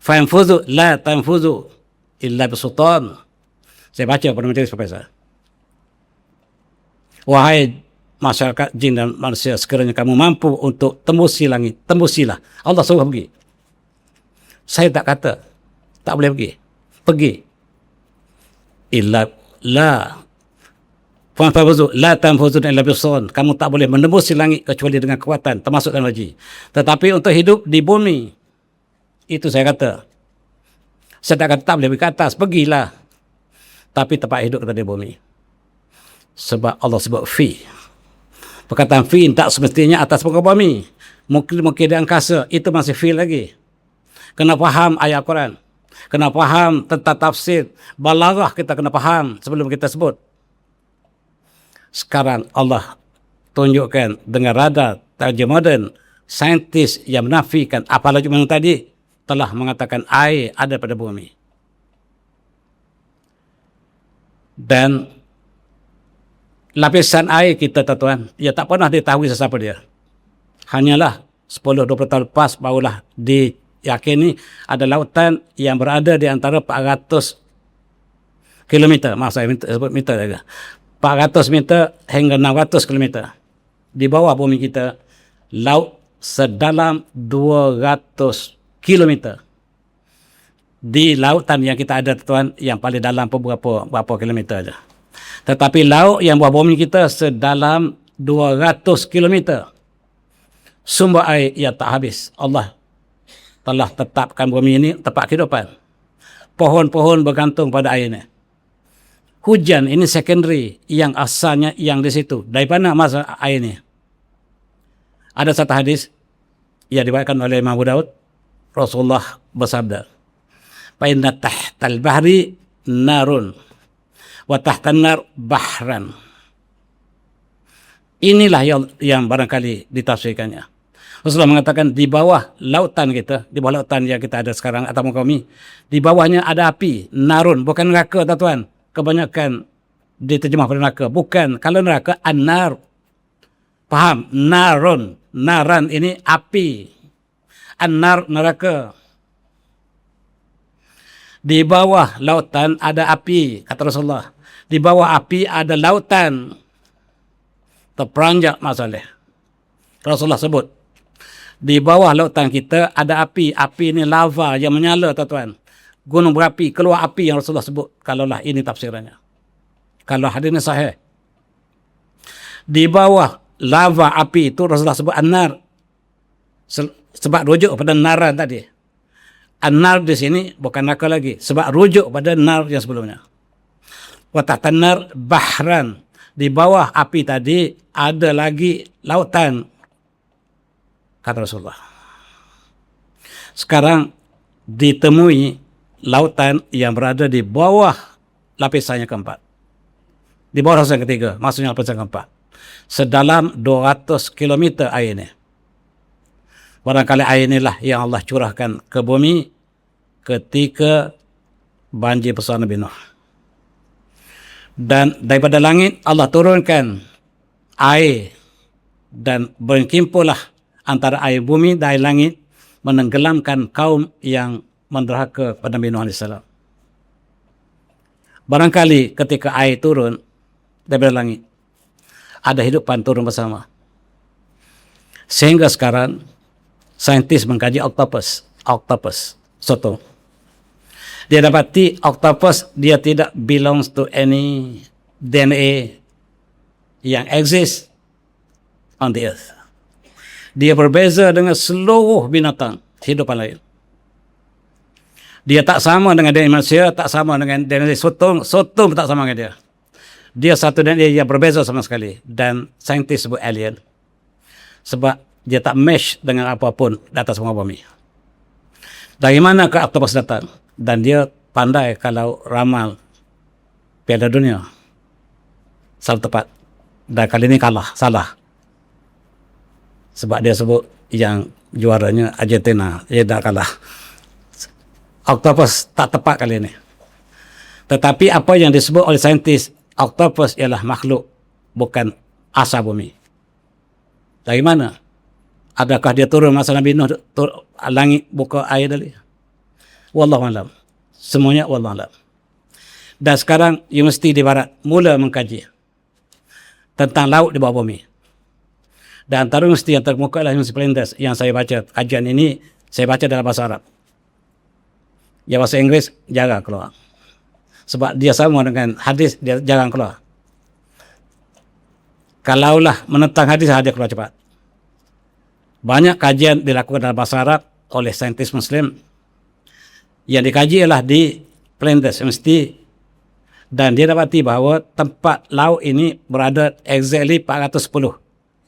Fanfuzu la tanfuzu illa bisultan. Saya baca pada majlis profesor. Wahai masyarakat jin dan manusia, sekiranya kamu mampu untuk tembusi langit, tembusilah. Allah suruh pergi. Saya tak kata tak boleh pergi. Pergi. Illa la fanfuzu la tanfuzu illa bisultan. Kamu tak boleh menembus langit kecuali dengan kekuatan, termasuk teknologi. Tetapi untuk hidup di bumi, itu saya kata. Saya tak kata tak boleh pergi ke atas, pergilah. Tapi tempat hidup kita di bumi. Sebab Allah sebut fi. Perkataan fi tak semestinya atas muka bumi. Mungkin di angkasa, itu masih fi lagi. Kena faham ayat Quran. Kena faham tentang tafsir. Balaghah kita kena faham sebelum kita sebut. Sekarang Allah tunjukkan dengan radar teknologi moden, saintis yang menafikan apalagi yang tadi telah mengatakan air ada pada bumi. Dan lapisan air kita, tuan-tuan, ia tak pernah diketahui sesiapa dia. Hanyalah 10-20 tahun lepas barulah diyakini ada lautan yang berada di antara 400 kilometer. Maaf saya sebut meter saja. 400 meter hingga 600 kilometer. Di bawah bumi kita, laut sedalam 200 kilometer. Di lautan yang kita ada, tuan, yang paling dalam berapa kilometer aja. Tetapi laut yang bawah bumi kita sedalam 200 kilometer. Sumber air yang tak habis. Allah telah tetapkan bumi ini tempat kehidupan. Pohon-pohon bergantung pada air ini. hujan ini secondary, yang asalnya yang di situ. Dari mana masuk air ini? Ada satu hadis yang diriwayatkan oleh Imam Abu Daud, Rasulullah bersabda, "Fa inna tahtal bahri narun wa tahtan nar bahran." Inilah yang barangkali ditafsirkannya. Rasulullah mengatakan di bawah lautan kita, di bawah lautan yang kita ada sekarang atau muka bumi, di bawahnya ada api, narun, bukan neraka tuan-tuan. Kebanyakan diterjemah pada neraka. Bukan, kalau neraka an-nar. Faham? Narun, naran ini api. An-nar neraka. Di bawah lautan ada api, kata Rasulullah. Di bawah api ada lautan. Terperanjat masalah. Rasulullah sebut, di bawah lautan kita ada api. Api ini lava yang menyala, tuan-tuan. Gunung berapi, keluar api yang Rasulullah sebut. Kalaulah ini tafsirannya. Kalau hadis ini sahih. Di bawah lava api itu Rasulullah sebut an-nar. Sebab rujuk pada naran tadi. An-nar di sini bukan neraka lagi. Sebab rujuk pada nar yang sebelumnya. Wa tahtan nar bahran. Di bawah api tadi ada lagi lautan, kata Rasulullah. Sekarang ditemui lautan yang berada di bawah lapisan yang keempat. Di bawah lapisan yang ketiga, maksudnya lapisan keempat. Sedalam 200 km air ini. Barangkali air inilah yang Allah curahkan ke bumi ketika banjir besar Nabi Nuh. Dan daripada langit Allah turunkan air dan berkimpullah antara air bumi dan air langit menenggelamkan kaum yang menderhaka pada Nabi Nuh AS. Barangkali ketika air turun daripada langit, ada hidupan turun bersama. Sehingga sekarang saintis mengkaji octopus, sotong. Dia dapati octopus dia tidak belongs to any DNA yang exist on the earth. Dia berbeza dengan seluruh binatang hidupan lain. Dia tak sama dengan DNA manusia, tak sama dengan DNA sotong tak sama dengan dia. Dia satu DNA yang berbeza sama sekali. Dan saintis sebut alien. Sebab dia tak mesh dengan apapun di atas muka bumi. Dari mana ke octopus datang? Dan dia pandai kalau ramal Piala Dunia. Selalu tepat. Dan kali ini salah. Sebab dia sebut yang juaranya Argentina. Dia dah kalah. Octopus tak tepat kali ini. Tetapi apa yang disebut oleh saintis, octopus ialah makhluk, bukan asal bumi. Dari mana? Adakah dia turun masa Nabi Nuh langit buka air tadi? Wallahualam. Semuanya wallahualam. Dan sekarang Universiti di Barat mula mengkaji tentang laut di bawah bumi. Dan antara universiti yang terkemuka adalah Universiti Flinders yang saya baca. Kajian ini saya baca dalam bahasa Arab. Yang bahasa Inggeris jarang keluar. Sebab dia sama dengan hadis, dia jarang keluar. Kalaulah menentang hadis, dia keluar cepat. Banyak kajian dilakukan dalam bahasa Arab oleh saintis Muslim. Yang dikaji ialah di Flinders University. Dan dia dapati bahawa tempat laut ini berada exactly 410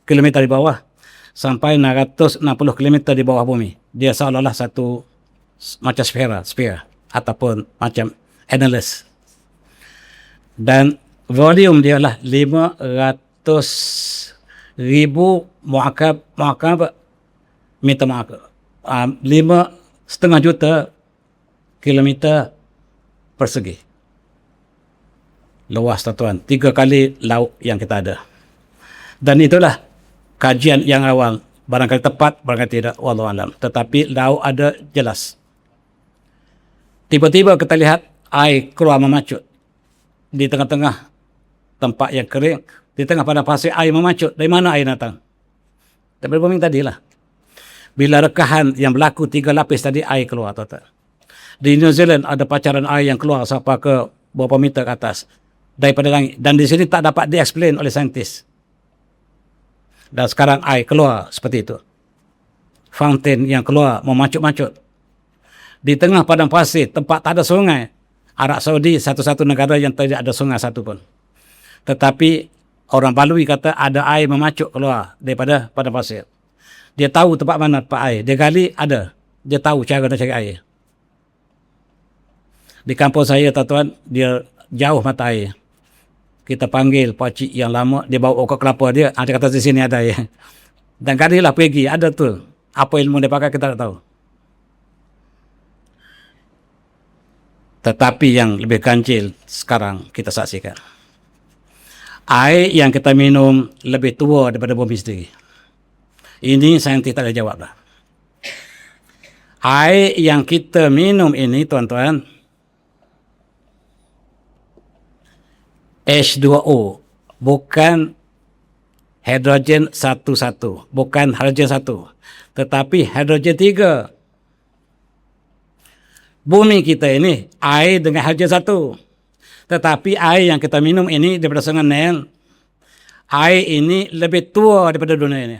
km di bawah sampai 660 km di bawah bumi. Dia seolah-olah satu macam sphere ataupun macam analyst. Dan volume dia lah 500,000 muakab meter muakab. 5,5 juta kilometer persegi. Luas, tuan-tuan. 3 kali laut yang kita ada. Dan itulah kajian yang awal. Barangkali tepat, barangkali tidak. Wallahualam. Tetapi laut ada jelas. Tiba-tiba kita lihat air keluar memacut. Di tengah-tengah tempat yang kering. Di tengah padang pasir air memacut. Dari mana air datang? Daripada bumi tadilah. Bila rekahan yang berlaku 3 lapis tadi, air keluar, tuan-tuan. Di New Zealand ada pacaran air yang keluar sampai ke berapa meter ke atas daripada langit. Dan di sini tak dapat di-explain oleh saintis. Dan sekarang air keluar seperti itu. Fountain yang keluar memacut-macut. Di tengah padang pasir, tempat tak ada sungai, Arab Saudi satu-satu negara yang tidak ada sungai satu pun. Tetapi orang Balui kata ada air memacuk keluar daripada padang pasir. Dia tahu tempat mana tempat air. Dia gali, ada. Dia tahu cara nak cari air. Di kampung saya, tuan-tuan, dia jauh mata air. Kita panggil pakcik yang lama, dia bawa okok kelapa dia. Dia kata di sini ada air. Dan galilah pergi, ada tu. Apa ilmu dia pakai kita tak tahu. Tetapi yang lebih ganjil sekarang kita saksikan. Air yang kita minum lebih tua daripada bumi sendiri. Ini saintis tak ada jawab lah. Air yang kita minum ini, tuan-tuan, H2O, bukan hidrogen 1, bukan hidrogen 1, tetapi hidrogen 3. Bumi kita ini air dengan hidrogen 1. Tetapi air yang kita minum ini daripada Sungai Nile, air ini lebih tua daripada dunia ini.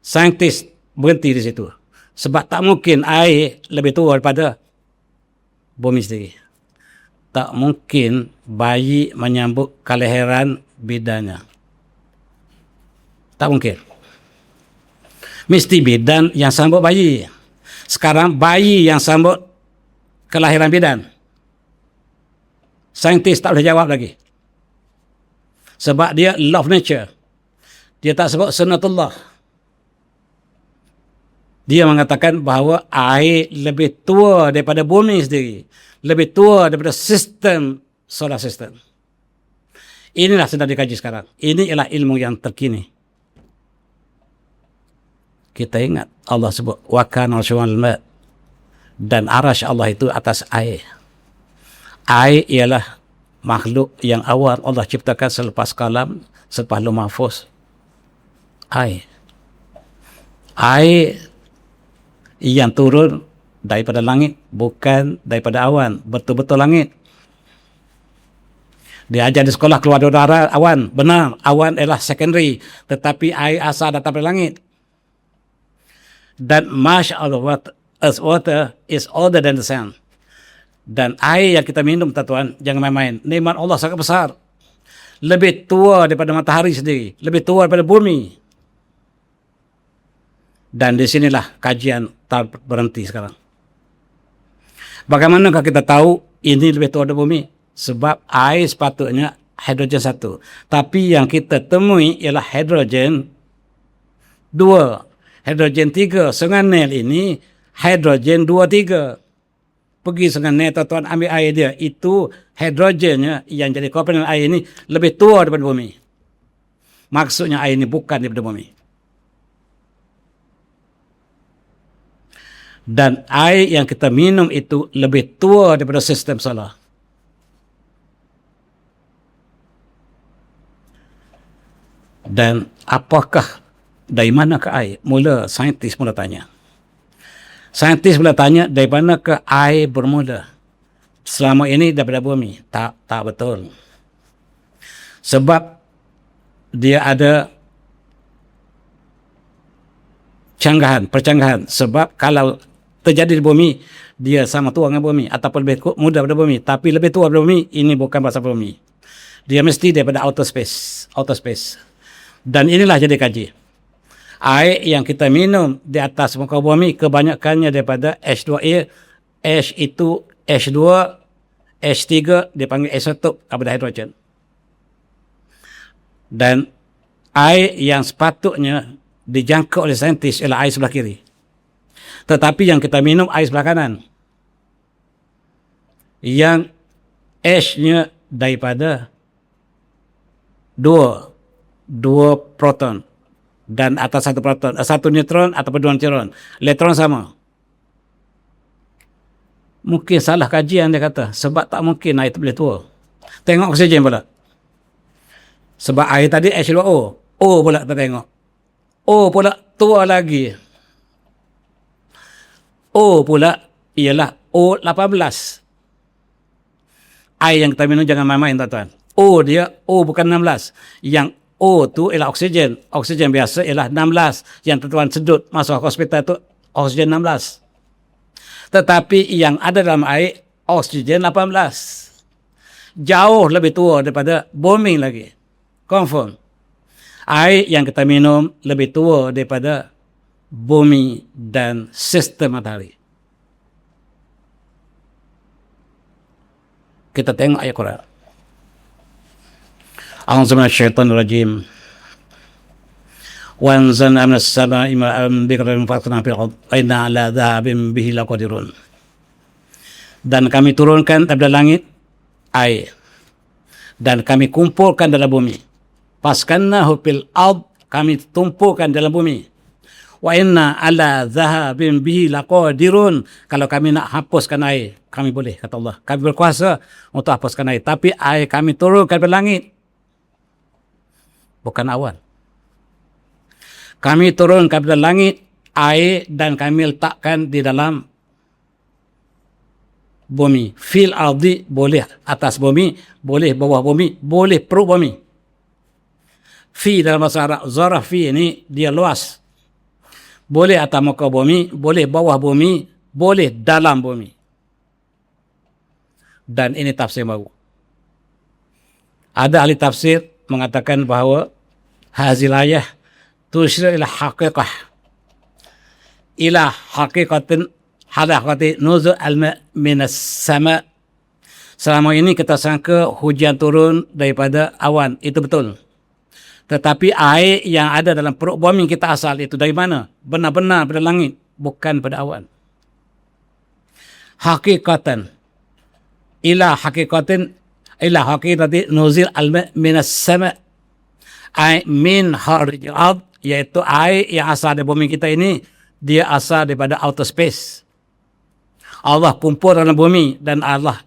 Saintis berhenti di situ. Sebab tak mungkin air lebih tua daripada bumi sendiri. Tak mungkin bayi menyambut kelahiran bidannya. Tak mungkin. Mesti bidan yang sambut bayi. Sekarang bayi yang sambut kelahiran bidan. Saintis tak boleh jawab lagi. Sebab dia law of nature. Dia tak sebut sunnatullah. Dia mengatakan bahawa air lebih tua daripada bumi sendiri. Lebih tua daripada sistem solar system. Inilah sedang dikaji sekarang. Ini ialah ilmu yang terkini. Kita ingat Allah sebut wa kana arshuhu 'alal ma', dan arasy Allah itu atas air. Air ialah makhluk yang awal Allah ciptakan selepas kalam, selepas lauh mahfuz. Air. Air yang turun daripada langit, bukan daripada awan. Betul-betul langit. Dia ajar di sekolah keluar dari udara awan. Benar, awan ialah secondary. Tetapi air asal datang dari langit. Dan Masya Allah, earth water is older than the sun. Dan air yang kita minum, tuan-tuan, jangan main-main. Nikmat Allah sangat besar. Lebih tua daripada matahari sendiri. Lebih tua daripada bumi. Dan di sinilah kajian tak berhenti sekarang. Bagaimanakah kita tahu ini lebih tua dari bumi? Sebab air sepatutnya hidrogen 1. Tapi yang kita temui ialah hidrogen 2. Hidrogen 3. Sungai Nile ini hidrogen 2, 3. Pergi Sungai Nile, tuan-tuan, ambil air dia. Itu hidrogennya yang jadi komponen air ini lebih tua daripada bumi. Maksudnya air ini bukan daripada bumi. Dan air yang kita minum itu lebih tua daripada sistem solar. Dan apakah, dari manakah air? Mula saintis mula tanya. Saintis mula tanya dari manakah air bermula? Selama ini daripada bumi. Tak betul. Sebab dia ada percanggahan. Sebab kalau terjadi di bumi, dia sama tua dengan bumi ataupun lebih muda daripada bumi, tapi lebih tua daripada bumi, ini bukan pasal bumi. Dia mesti daripada outer space. Dan inilah jadi kaji. Air yang kita minum di atas muka bumi kebanyakannya daripada H2A. H itu H2, H3 dipanggil isotop karbon hidrogen. Dan air yang sepatutnya dijangkau oleh saintis ialah air sebelah kiri. Tetapi yang kita minum air sebelah kanan. Yang H-nya daripada dua proton. Dan atas satu proton. Satu neutron ataupun dua neutron. Elektron sama. Mungkin salah kajian dia kata. Sebab tak mungkin air itu boleh tua. Tengok oksigen pula. Sebab air tadi H2O. O pula kita tengok. O pula tua lagi. O pula ialah O18. Air yang kita minum jangan main-main, tuan-tuan. O dia, O bukan 16. Yang O tu ialah oksigen. Oksigen biasa ialah 16. Yang tuan-tuan sedut masuk hospital tu, oksigen 16. Tetapi yang ada dalam air, oksigen 18. Jauh lebih tua daripada bumi lagi. Confirm. Air yang kita minum lebih tua daripada bumi dan sistem matahari. Kita tengok ayat Quran. A'udzu minasyaitonir rajim. Wa anzalna minas samaa'i ma'an biqadarin fa'akhadna fil ardh wa inna 'ala dhahabin bihi laqadirun. Dan kami turunkan dari langit air dan kami kumpulkan dalam bumi. Faskannahu fil ardh, kami tumpukan dalam bumi. Wa inna 'ala dhahabin bihi laqadirun. Kalau kami nak hapuskan air, kami boleh, kata Allah. Kami berkuasa untuk hapuskan air. Tapi air kami turunkan dari langit, bukan awan. Kami turunkan dari langit air dan kami letakkan di dalam bumi. Fil ardi, boleh atas bumi, boleh bawah bumi, boleh perut bumi. Fi dalam bahasa Arab, zaraf fi ini dia luas. Boleh atas muka bumi, boleh bawah bumi, boleh dalam bumi. Dan ini tafsir baru. Ada ahli tafsir mengatakan bahawa hazil ayah tusyir ila haqiqah, ila haqiqatin halaqati nuzul al-ma' minas sama'. Selama ini kita sangka hujan turun daripada awan, itu betul. Tetapi air yang ada dalam perut bumi kita asal itu dari mana? Benar-benar pada langit, bukan pada awan. Haqiqatan ila haqiqatin ila haqiqati nuzul al-ma' minas sama'. Air min harijil ard, iaitu air yang asal dari bumi kita ini, dia asal daripada outer space. Allah kumpul dalam bumi dan Allah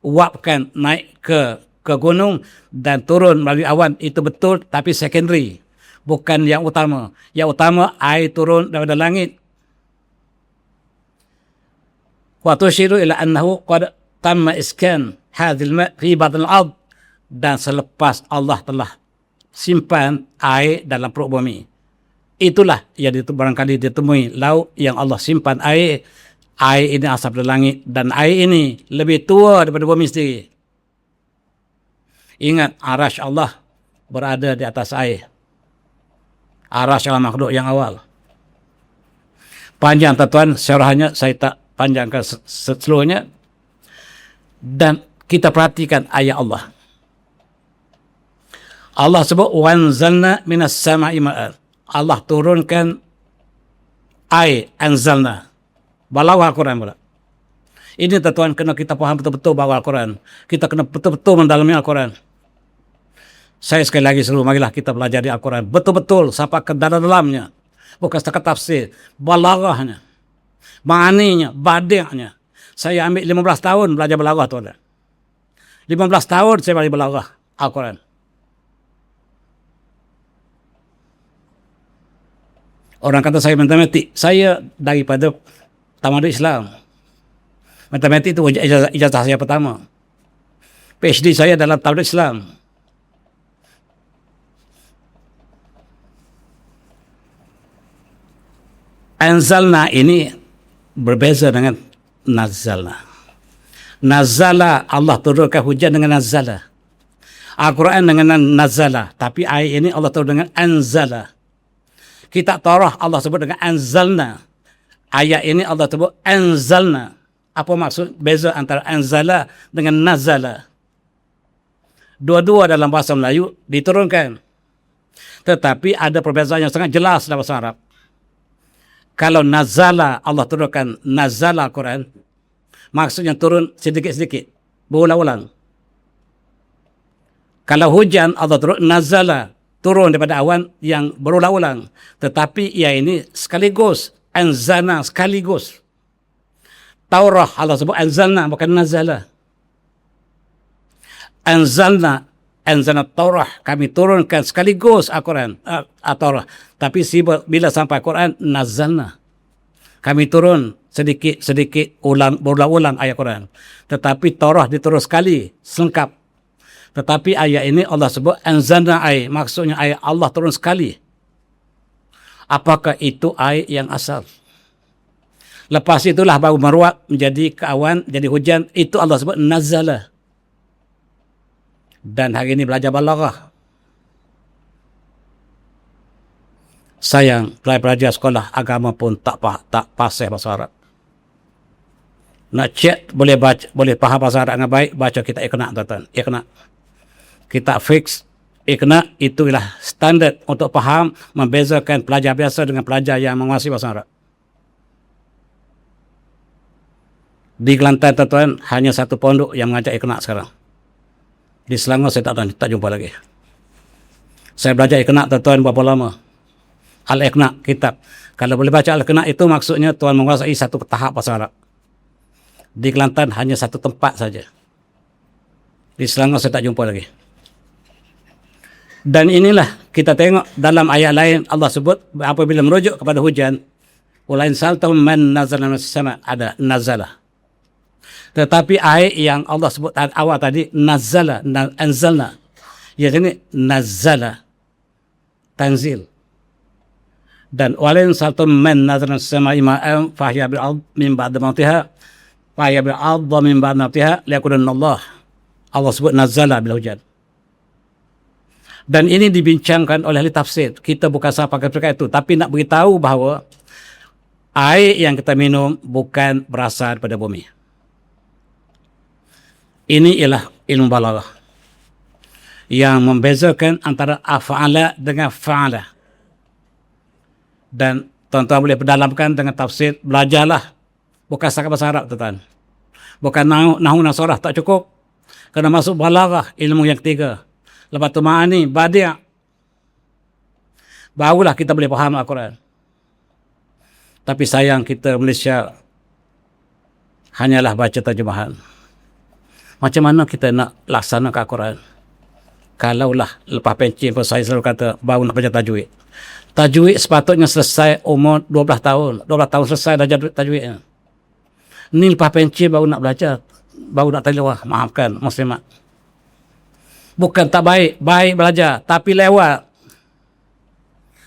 uapkan naik ke gunung dan turun melalui awan. Itu betul, tapi secondary, bukan yang utama. Yang utama air turun daripada langit. Wa tushiru ila annahu qad tamma iskan hadzal ma' fi batnil ard, dan selepas Allah telah simpan air dalam perut bumi. Itulah yang barangkali ditemui laut yang Allah simpan air. Air ini asal dari langit dan air ini lebih tua daripada bumi sendiri. Ingat, arasy Allah berada di atas air. Arasy adalah makhluk yang awal. Panjang tuan-tuan, syarahannya saya tak panjangkan seluruhnya. Dan kita perhatikan ayat Allah. Allah sebut wanzalna minas sama'i ma'an. Allah turunkan air, anzalna. Bawah Al-Quran pula. Ini tuan-tuan kena kita faham betul-betul bahawa Al-Quran. Kita kena betul-betul mendalami Al-Quran. Saya sekali lagi seluruh, marilah kita belajar di Al-Quran betul-betul sampai ke dalam-dalamnya. Bukan setakat tafsir, balaghahnya, ma'aninya, badi'nya. Saya ambil 15 tahun belajar balaghah, tuan-tuan. 15 tahun saya belajar balaghah Al-Quran. Orang kata saya matematik. Saya daripada tamadun Islam. Matematik itu ijazah saya pertama. PhD saya dalam tamadun Islam. Anzalna ini berbeza dengan nazalna. Nazala, Allah turunkan hujan dengan nazala. Al-Quran dengan nazala. Tapi ayat ini Allah turun dengan anzala. Kitab Taurah Allah sebut dengan anzalna. Ayat ini Allah sebut anzalna. Apa maksud beza antara anzala dengan nazala? Dua-dua dalam bahasa Melayu diturunkan. Tetapi ada perbezaan yang sangat jelas dalam bahasa Arab. Kalau nazala, Allah turunkan nazala Al-Quran, maksudnya turun sedikit-sedikit, berulang-ulang. Kalau hujan, Allah turun nazala, turun daripada awan yang berulang-ulang. Tetapi ia ini sekaligus, anzalna sekaligus. Taurah Allah sebut anzalna, bukan nazala. Anzalna Taurah, kami turunkan sekaligus Al-Quran, Taurah. Tapi bila sampai Al-Quran, nazalna, kami turun sedikit-sedikit, berulang-ulang ayat Quran. Tetapi Taurah diturun sekali, selengkap. Tetapi ayat ini Allah sebut anzalna ayat, maksudnya ayat Allah turun sekali. Apakah itu ayat yang asal? Lepas itulah baru meruap menjadi keawan, jadi hujan. Itu Allah sebut nazala. Dan hari ini belajar balaghah. Sayang, pelajar sekolah agama pun tak fasih bahasa Arab. Nak cek boleh baca, boleh faham bahasa Arab dengan baik, baca kitab Iqna, tuan-tuan. Iqna. Kitab fix Iqna itu ialah standard untuk faham, membezakan pelajar biasa dengan pelajar yang menguasai bahasa Arab. Di Kelantan, tuan-tuan, hanya satu pondok yang mengajar Iqna sekarang. Di Selangor saya tak jumpa lagi. Saya belajar Iqna, tuan-tuan, berapa lama? Al-Iqna, kitab. Kalau boleh baca Al-Iqna itu maksudnya tuan menguasai satu tahap bahasa Arab. Di Kelantan hanya satu tempat saja. Di Selangor saya tak jumpa lagi. Dan inilah kita tengok dalam ayat lain Allah sebut apabila merujuk kepada hujan, walain saltum man nazala minas sama, ada nazala. Tetapi ayat yang Allah sebut awal tadi nazala, anzalna, ya ini nazala, tanzil. Dan walain saltum man nazala minas sama ma'an fahiya bi'ard min ba'd mautiha fahiya bi'ard min ba'd mautiha liyakunanna Allah sebut nazala bila hujan. Dan ini dibincangkan oleh ahli tafsir. Kita bukan sah pakai perkara itu, tapi nak beritahu bahawa air yang kita minum bukan berasal daripada bumi. Ini ialah ilmu balaghah yang membezakan antara af'ala dengan fa'ala. Dan tuan-tuan boleh berdalamkan dengan tafsir, belajarlah. Bukan setakat bahasa Arab, tuan-tuan. Bukan nahu nasarah, tak cukup. Kena masuk balaghah, ilmu yang ketiga. Lepas tu ma'ani, badi'. Barulah kita boleh faham Al-Quran. Tapi sayang kita Malaysia hanyalah baca terjemahan. Macam mana kita nak laksanakan Al-Quran? Kalaulah lepas pencin pun saya selalu kata baru nak baca tajwid. Tajwid sepatutnya selesai umur 12 tahun. 12 tahun selesai dah jadi tajwidnya. Ni lepas pencin baru nak belajar. Baru nak tilawah. Maafkan muslimat. Bukan tak baik, baik belajar, tapi lewat.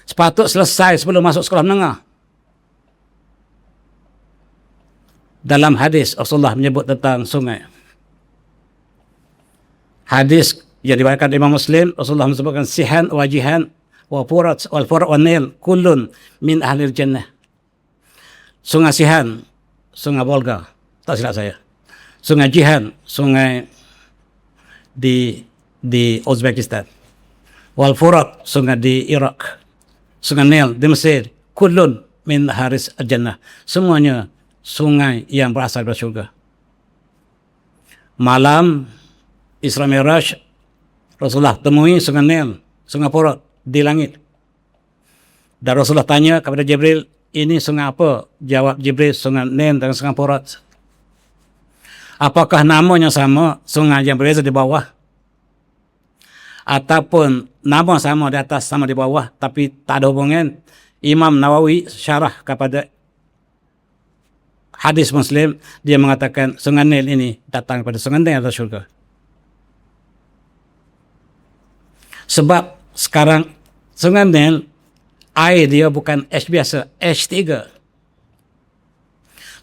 Sepatut selesai sebelum masuk sekolah menengah. Dalam hadis Rasulullah menyebut tentang sungai. Hadis yang diriwayatkan Imam Muslim, Rasulullah menyebutkan sihan wajihan wa furat wal furat wan nil kullun min ahlil jannah. Sungai Sihan, sungai Volga, tak silap saya. Sungai Jihan, sungai di Uzbekistan. Wal Furat, sungai di Iraq. Sungai Nil di Mesir. Kullun min haris al-jannah. Semuanya sungai yang berasal dari syurga. Malam Isra Mi'raj, Rasulullah temui sungai Nil, sungai Furat di langit. Dan Rasulullah tanya kepada Jibril, ini sungai apa? Jawab Jibril, sungai Nil dan sungai Furat. Apakah namanya sama, sungai yang berbeza di bawah? Ataupun nama sama di atas, sama di bawah, tapi tak ada hubungan? Imam Nawawi syarah kepada hadis Muslim, dia mengatakan sungai Nil ini datang daripada sungai Nil atau syurga. Sebab sekarang sungai Nil, air dia bukan H biasa, H3.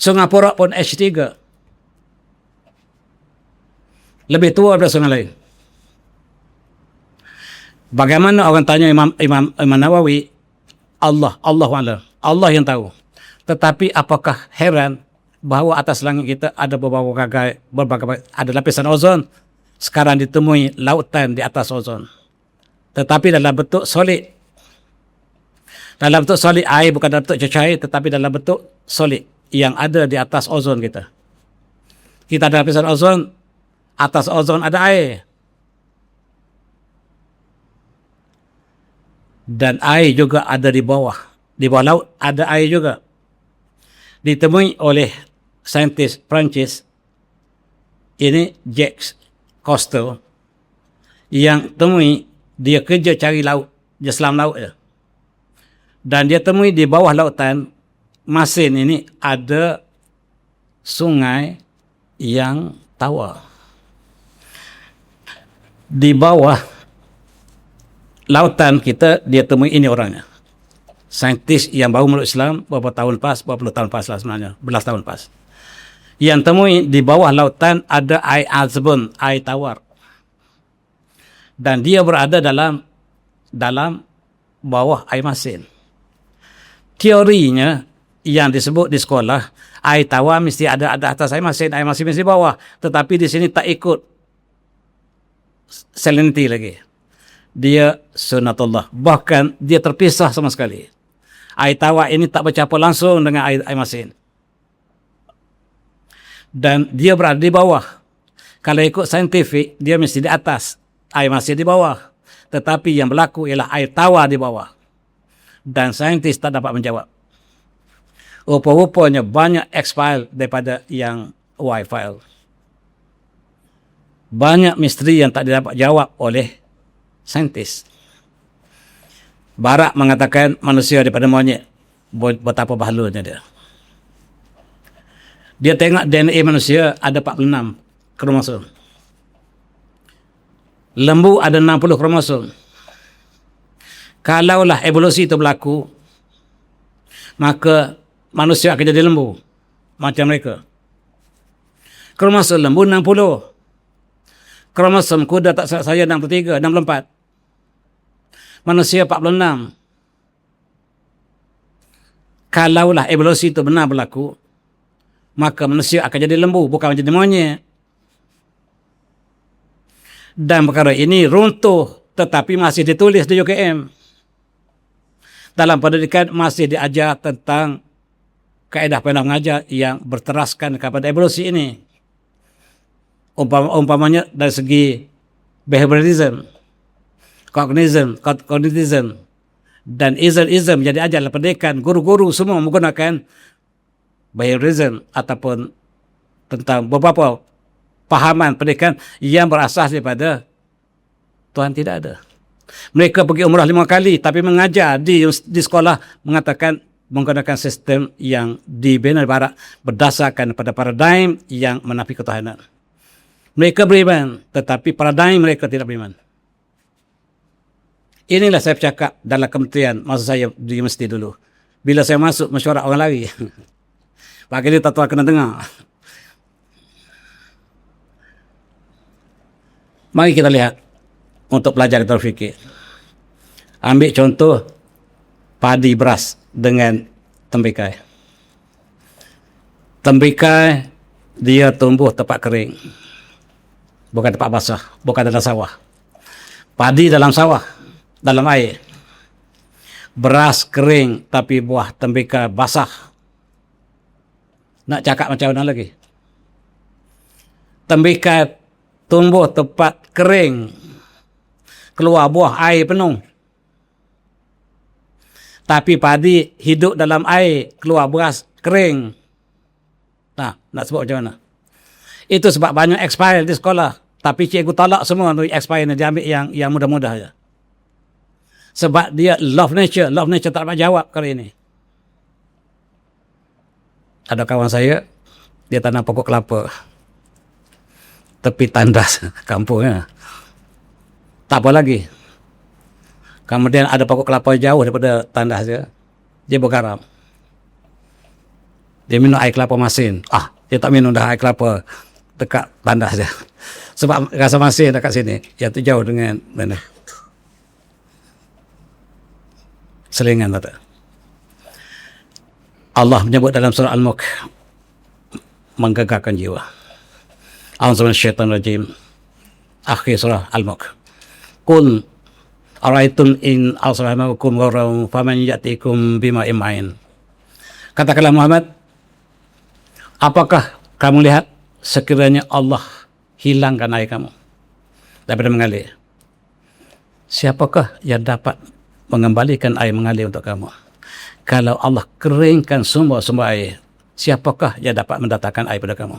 Sungai Furat pun H3. Lebih tua daripada sungai lain. Bagaimana orang tanya Imam Nawawi, Allah yang tahu. Tetapi apakah heran bahawa atas langit kita ada berbagai ada lapisan ozon, sekarang ditemui lautan di atas ozon. Tetapi dalam bentuk solid. Dalam bentuk solid, air bukan dalam bentuk cair, tetapi dalam bentuk solid yang ada di atas ozon kita. Kita ada lapisan ozon, atas ozon ada air. Dan air juga ada di bawah. Di bawah laut ada air juga. Ditemui oleh saintis Perancis, ini Jacques Cousteau, yang temui, dia kerja cari laut, dia selam laut je. Dan dia temui di bawah lautan masin ini ada sungai yang tawar. Di bawah lautan kita, dia temui ini orangnya. Saintis yang baru meluk Islam, berapa tahun lepas, berapa puluh tahun lepas lah sebenarnya, belas tahun lepas. Yang temui di bawah lautan ada air azbun, air tawar. Dan dia berada dalam bawah air masin. Teorinya yang disebut di sekolah, air tawar mesti ada atas air masin mesti bawah. Tetapi di sini tak ikut salinity lagi. Dia sunatullah. Bahkan dia terpisah sama sekali. Air tawar ini tak bercampur langsung dengan air masin. Dan dia berada di bawah. Kalau ikut saintifik, dia mesti di atas. Air masin di bawah. Tetapi yang berlaku ialah air tawar di bawah. Dan saintis tak dapat menjawab. Rupa-rupanya banyak X-file daripada yang Y-file. Banyak misteri yang tak dapat jawab oleh saintis. Barak mengatakan manusia daripada monyet. Betapa bahalunya dia. Dia tengok DNA manusia ada 46 kromosom. Lembu ada 60 kromosom. Kalaulah evolusi itu berlaku, maka manusia akan jadi lembu macam mereka. Kromosom lembu 60. Kromosom kuda tak salah saya 63, 64. Manusia 46. Kalaulah evolusi itu benar berlaku, maka manusia akan jadi lembu, bukan menjadi monyet. Dan perkara ini runtuh, tetapi masih ditulis di UKM. Dalam pendidikan masih diajar tentang kaedah pandang mengajar yang berteraskan kepada evolusi ini. Umpamanya dari segi behaviorism, cognitism, dan ism jadi ajar dalam pendidikan. Guru-guru semua menggunakan behaviorism ataupun tentang beberapa pahaman pendidikan yang berasas daripada Tuhan tidak ada. Mereka pergi umrah 5 kali tapi mengajar di sekolah mengatakan menggunakan sistem yang dibina di barat berdasarkan pada paradigm yang menafi ketuhanan. Mereka beriman tetapi paradigm mereka tidak beriman. Inilah saya bercakap dalam kementerian masa saya di universiti dulu. Bila saya masuk mesyuarat orang lari. Bagi dia tak tahu kena dengar. Mari kita lihat untuk belajar kita berfikir. Ambil contoh padi beras dengan tembikai. Tembikai dia tumbuh tempat kering. Bukan tempat basah, bukan dalam sawah. Padi dalam sawah, dalam air. Beras kering tapi buah tembikai basah. Nak cakap macam mana lagi? Tembikai tumbuh tempat kering, keluar buah air penuh. Tapi padi hidup dalam air, keluar beras kering. Nah, nak sebut macam mana? Itu sebab banyak expire di sekolah. Tapi cikgu tolak semua untuk expire ni, dia ambil yang mudah-mudah saja. Sebab dia love nature tak dapat jawab kali ini. Ada kawan saya, dia tanam pokok kelapa tepi tandas kampungnya. Tak apa lagi. Kemudian ada pokok kelapa jauh daripada tandas dia. Dia bergaram. Dia minum air kelapa masin. Dia tak minum dah air kelapa dekat tandas dia. Sebab rasa masin dekat sini. Yang tu jauh dengan mana? Selingan tak? Allah menyebut dalam surah Al-Mulk menggegarkan jiwa. A'udzubillahi minasyaitonir rajim. Akhir surah Al-Mulk. Qul ara'aytum in asbahakum ghawran faman ya'tikum bima imain. Katakanlah Muhammad, apakah kamu lihat sekiranya Allah hilangkan air kamu daripada mengalir? Siapakah yang dapat mengembalikan air mengalir untuk kamu? Kalau Allah keringkan sumber-sumber air, siapakah yang dapat mendatangkan air pada kamu?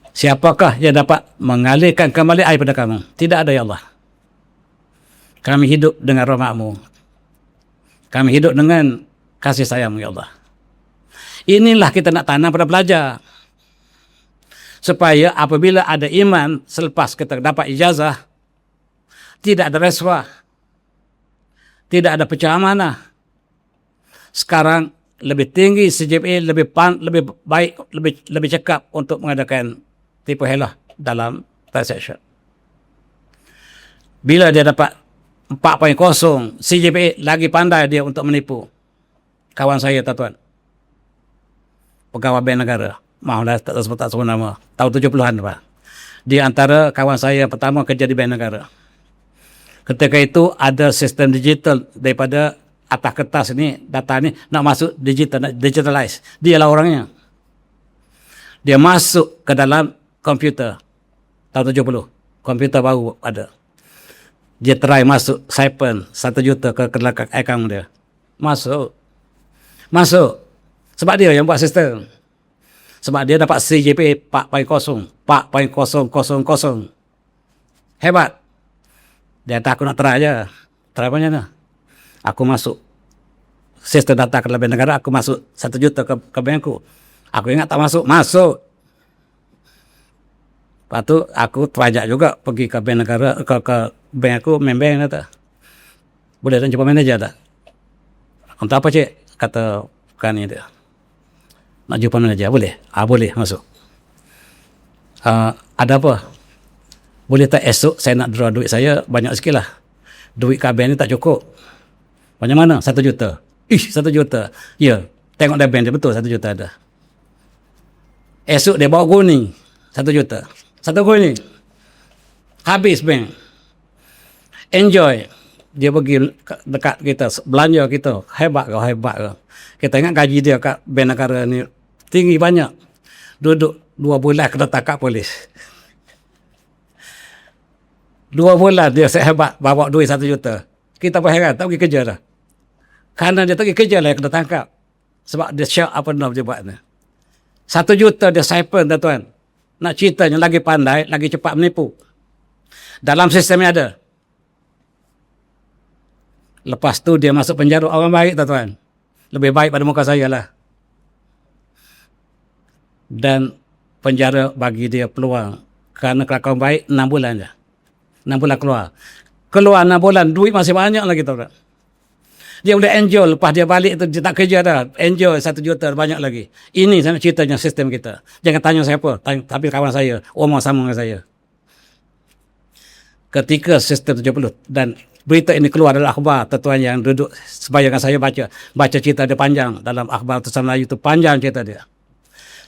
Siapakah yang dapat mengalirkan kembali air pada kamu? Tidak ada ya Allah. Kami hidup dengan rahmat-Mu. Kami hidup dengan kasih sayang-Mu ya Allah. Inilah kita nak tanam pada pelajar. Supaya apabila ada iman selepas kita dapat ijazah, tidak ada rasuah, tidak ada pecah amanah, sekarang lebih tinggi CGPA, lebih baik, lebih cekap untuk mengadakan tipu helah dalam transaction. Bila dia dapat 4.0 CGPA, lagi pandai dia untuk menipu. Kawan saya, tuan-tuan, pegawai bank negara, maaflah tak sebut nama, tahun 70-an Pak. Di antara kawan saya yang pertama kerja di bank negara. Ketika itu ada sistem digital daripada atas kertas ni, data ni nak masuk digital, nak digitalize. Dialah orangnya. Dia masuk ke dalam komputer tahun 70. Komputer baru ada. Dia try masuk siphon 1 juta ke belakang akaun dia. Masuk. Sebab dia yang buat sistem. Sebab dia dapat CGPA 4.0. Hebat. Dia kata, aku nak try je. Try apa mana? Aku masuk sistem data ke dalam negara, aku masuk 1 juta ke bankku. Aku ingat tak masuk. Lepas tu aku terajak juga pergi ke bank negara, ke bank aku, main bank kata. Boleh dan jumpa manager tak? Untuk apa cik? Kata bukan ni dia. Nak jumpa manager, boleh? Boleh, masuk. Ada apa? Boleh tak esok saya nak draw duit saya banyak sikit lah. Duit kat bank ni tak cukup. Banyak mana? 1 juta. 1 juta. Ya, tengok dah bank dia betul 1 juta ada. Esok dia bawa kuning 1 juta. 1 kuning. Habis bank. Enjoy. Dia pergi dekat kita, belanja kita. Hebat ke. Kita ingat gaji dia kat bank negara ni tinggi banyak. Duduk 2 bulan kena tangkap polis. 2 bulan dia sehebat bawa duit 1 juta. Kita pun heran, tak pergi kerja dah. Kerana dia tak pergi kerja lah yang kena tangkap. Sebab dia syak apa nama dia buat ni. 1 juta dia siphon, tuan-tuan. Nak ceritanya lagi pandai, lagi cepat menipu. Dalam sistemnya ada. Lepas tu dia masuk penjara, orang baik, tuan-tuan. Lebih baik pada muka saya lah. Dan penjara bagi dia peluang. Kerana kelakuan baik 6 bulan je. 6 bulan keluar. Keluar 6 bulan, duit masih banyak lagi, tuan-tuan. Dia boleh enjoy, lepas dia balik tu dia tak kerja dah. Enjoy 1 juta, banyak lagi. Ini saya nak ceritanya sistem kita. Jangan tanya siapa, tapi kawan saya, umur sama dengan saya. Ketika sistem 70 dan berita ini keluar dalam akhbar, tuan-tuan yang duduk sebayangkan saya baca cerita dia panjang dalam akhbar Tulisan Melayu tu, panjang cerita dia.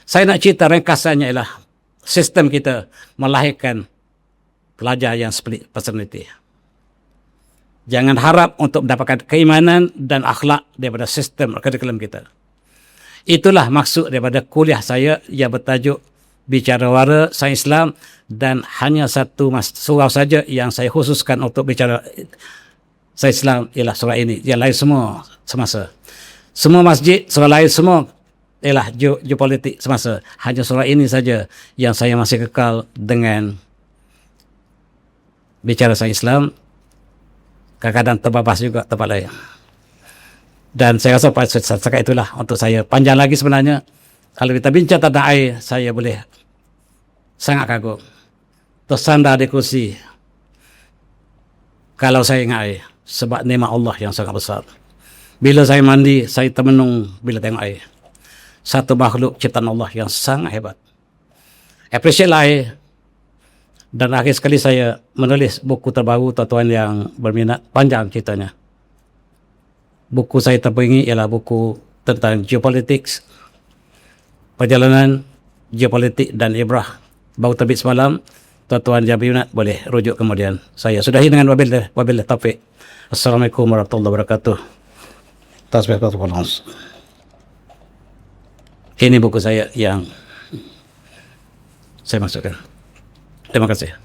Saya nak cerita ringkasannya ialah sistem kita melahirkan pelajar yang split personality. Jangan harap untuk mendapatkan keimanan dan akhlak daripada sistem kurikulum kita. Itulah maksud daripada kuliah saya yang bertajuk Bicara Wara Sains Islam, dan hanya satu surau saja yang saya khususkan untuk bicara Sains Islam ialah surau ini. Yang lain semua semasa. Semua masjid, surau lain semua ialah geopolitik semasa. Hanya surau ini saja yang saya masih kekal dengan bicara Sains Islam. Kadang-kadang terbabas juga tempat lain. Dan saya rasa pada setakat itulah untuk saya. Panjang lagi sebenarnya. Kalau kita bincang tentang air, saya boleh sangat kagum. Tersandar di kursi. Kalau saya ingat air. Sebab nikmat Allah yang sangat besar. Bila saya mandi, saya termenung bila tengok air. Satu makhluk ciptaan Allah yang sangat hebat. Appreciate air. Dan akhir sekali saya menulis buku terbaru, tuan-tuan yang berminat, panjang ceritanya. Buku saya terperingi ialah buku tentang geopolitics, perjalanan geopolitik dan ibrah. Baru terbit semalam. Tuan-tuan yang berminat boleh rujuk kemudian. Saya sudahi dengan wabillahi taufiq. Assalamualaikum warahmatullahi wabarakatuh. Ini buku saya yang saya masukkan. Terima kasih.